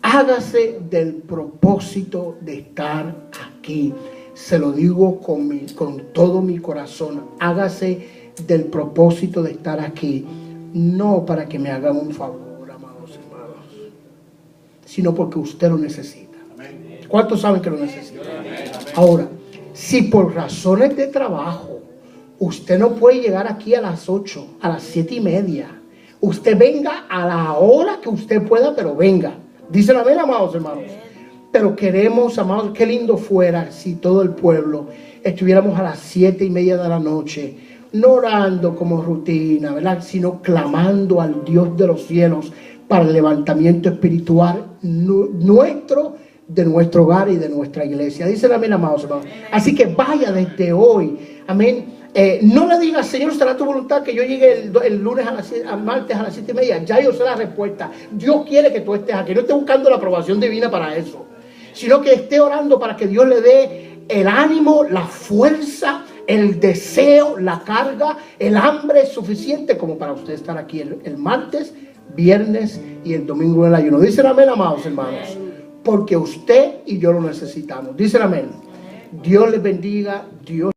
Hágase del propósito de estar aquí. Se lo digo con todo mi corazón. Hágase del propósito de estar aquí. No para que me hagan un favor, amados hermanos, sino porque usted lo necesita. ¿Cuántos saben que lo necesita? Ahora, si por razones de trabajo usted no puede llegar aquí a las 8, a las 7:30, usted venga a la hora que usted pueda, pero venga. Dicen amén, amados hermanos. Pero queremos, amados, qué lindo fuera si todo el pueblo estuviéramos a las 7:30 de la noche, no orando como rutina, ¿verdad? Sino clamando al Dios de los cielos para el levantamiento espiritual nuestro, de nuestro hogar y de nuestra iglesia. Dice amén, amados hermanos. Así que vaya desde hoy, amén. No le diga, Señor, será tu voluntad que yo llegue el lunes al martes a las 7:30. Ya yo sé la respuesta. Dios quiere que tú estés aquí. No esté buscando la aprobación divina para eso, sino que esté orando para que Dios le dé el ánimo, la fuerza, el deseo, la carga, el hambre suficiente como para usted estar aquí el martes, viernes y el domingo en el ayuno. Dicen amén, amados hermanos, porque usted y yo lo necesitamos. Dicen amén. Dios les bendiga. Dios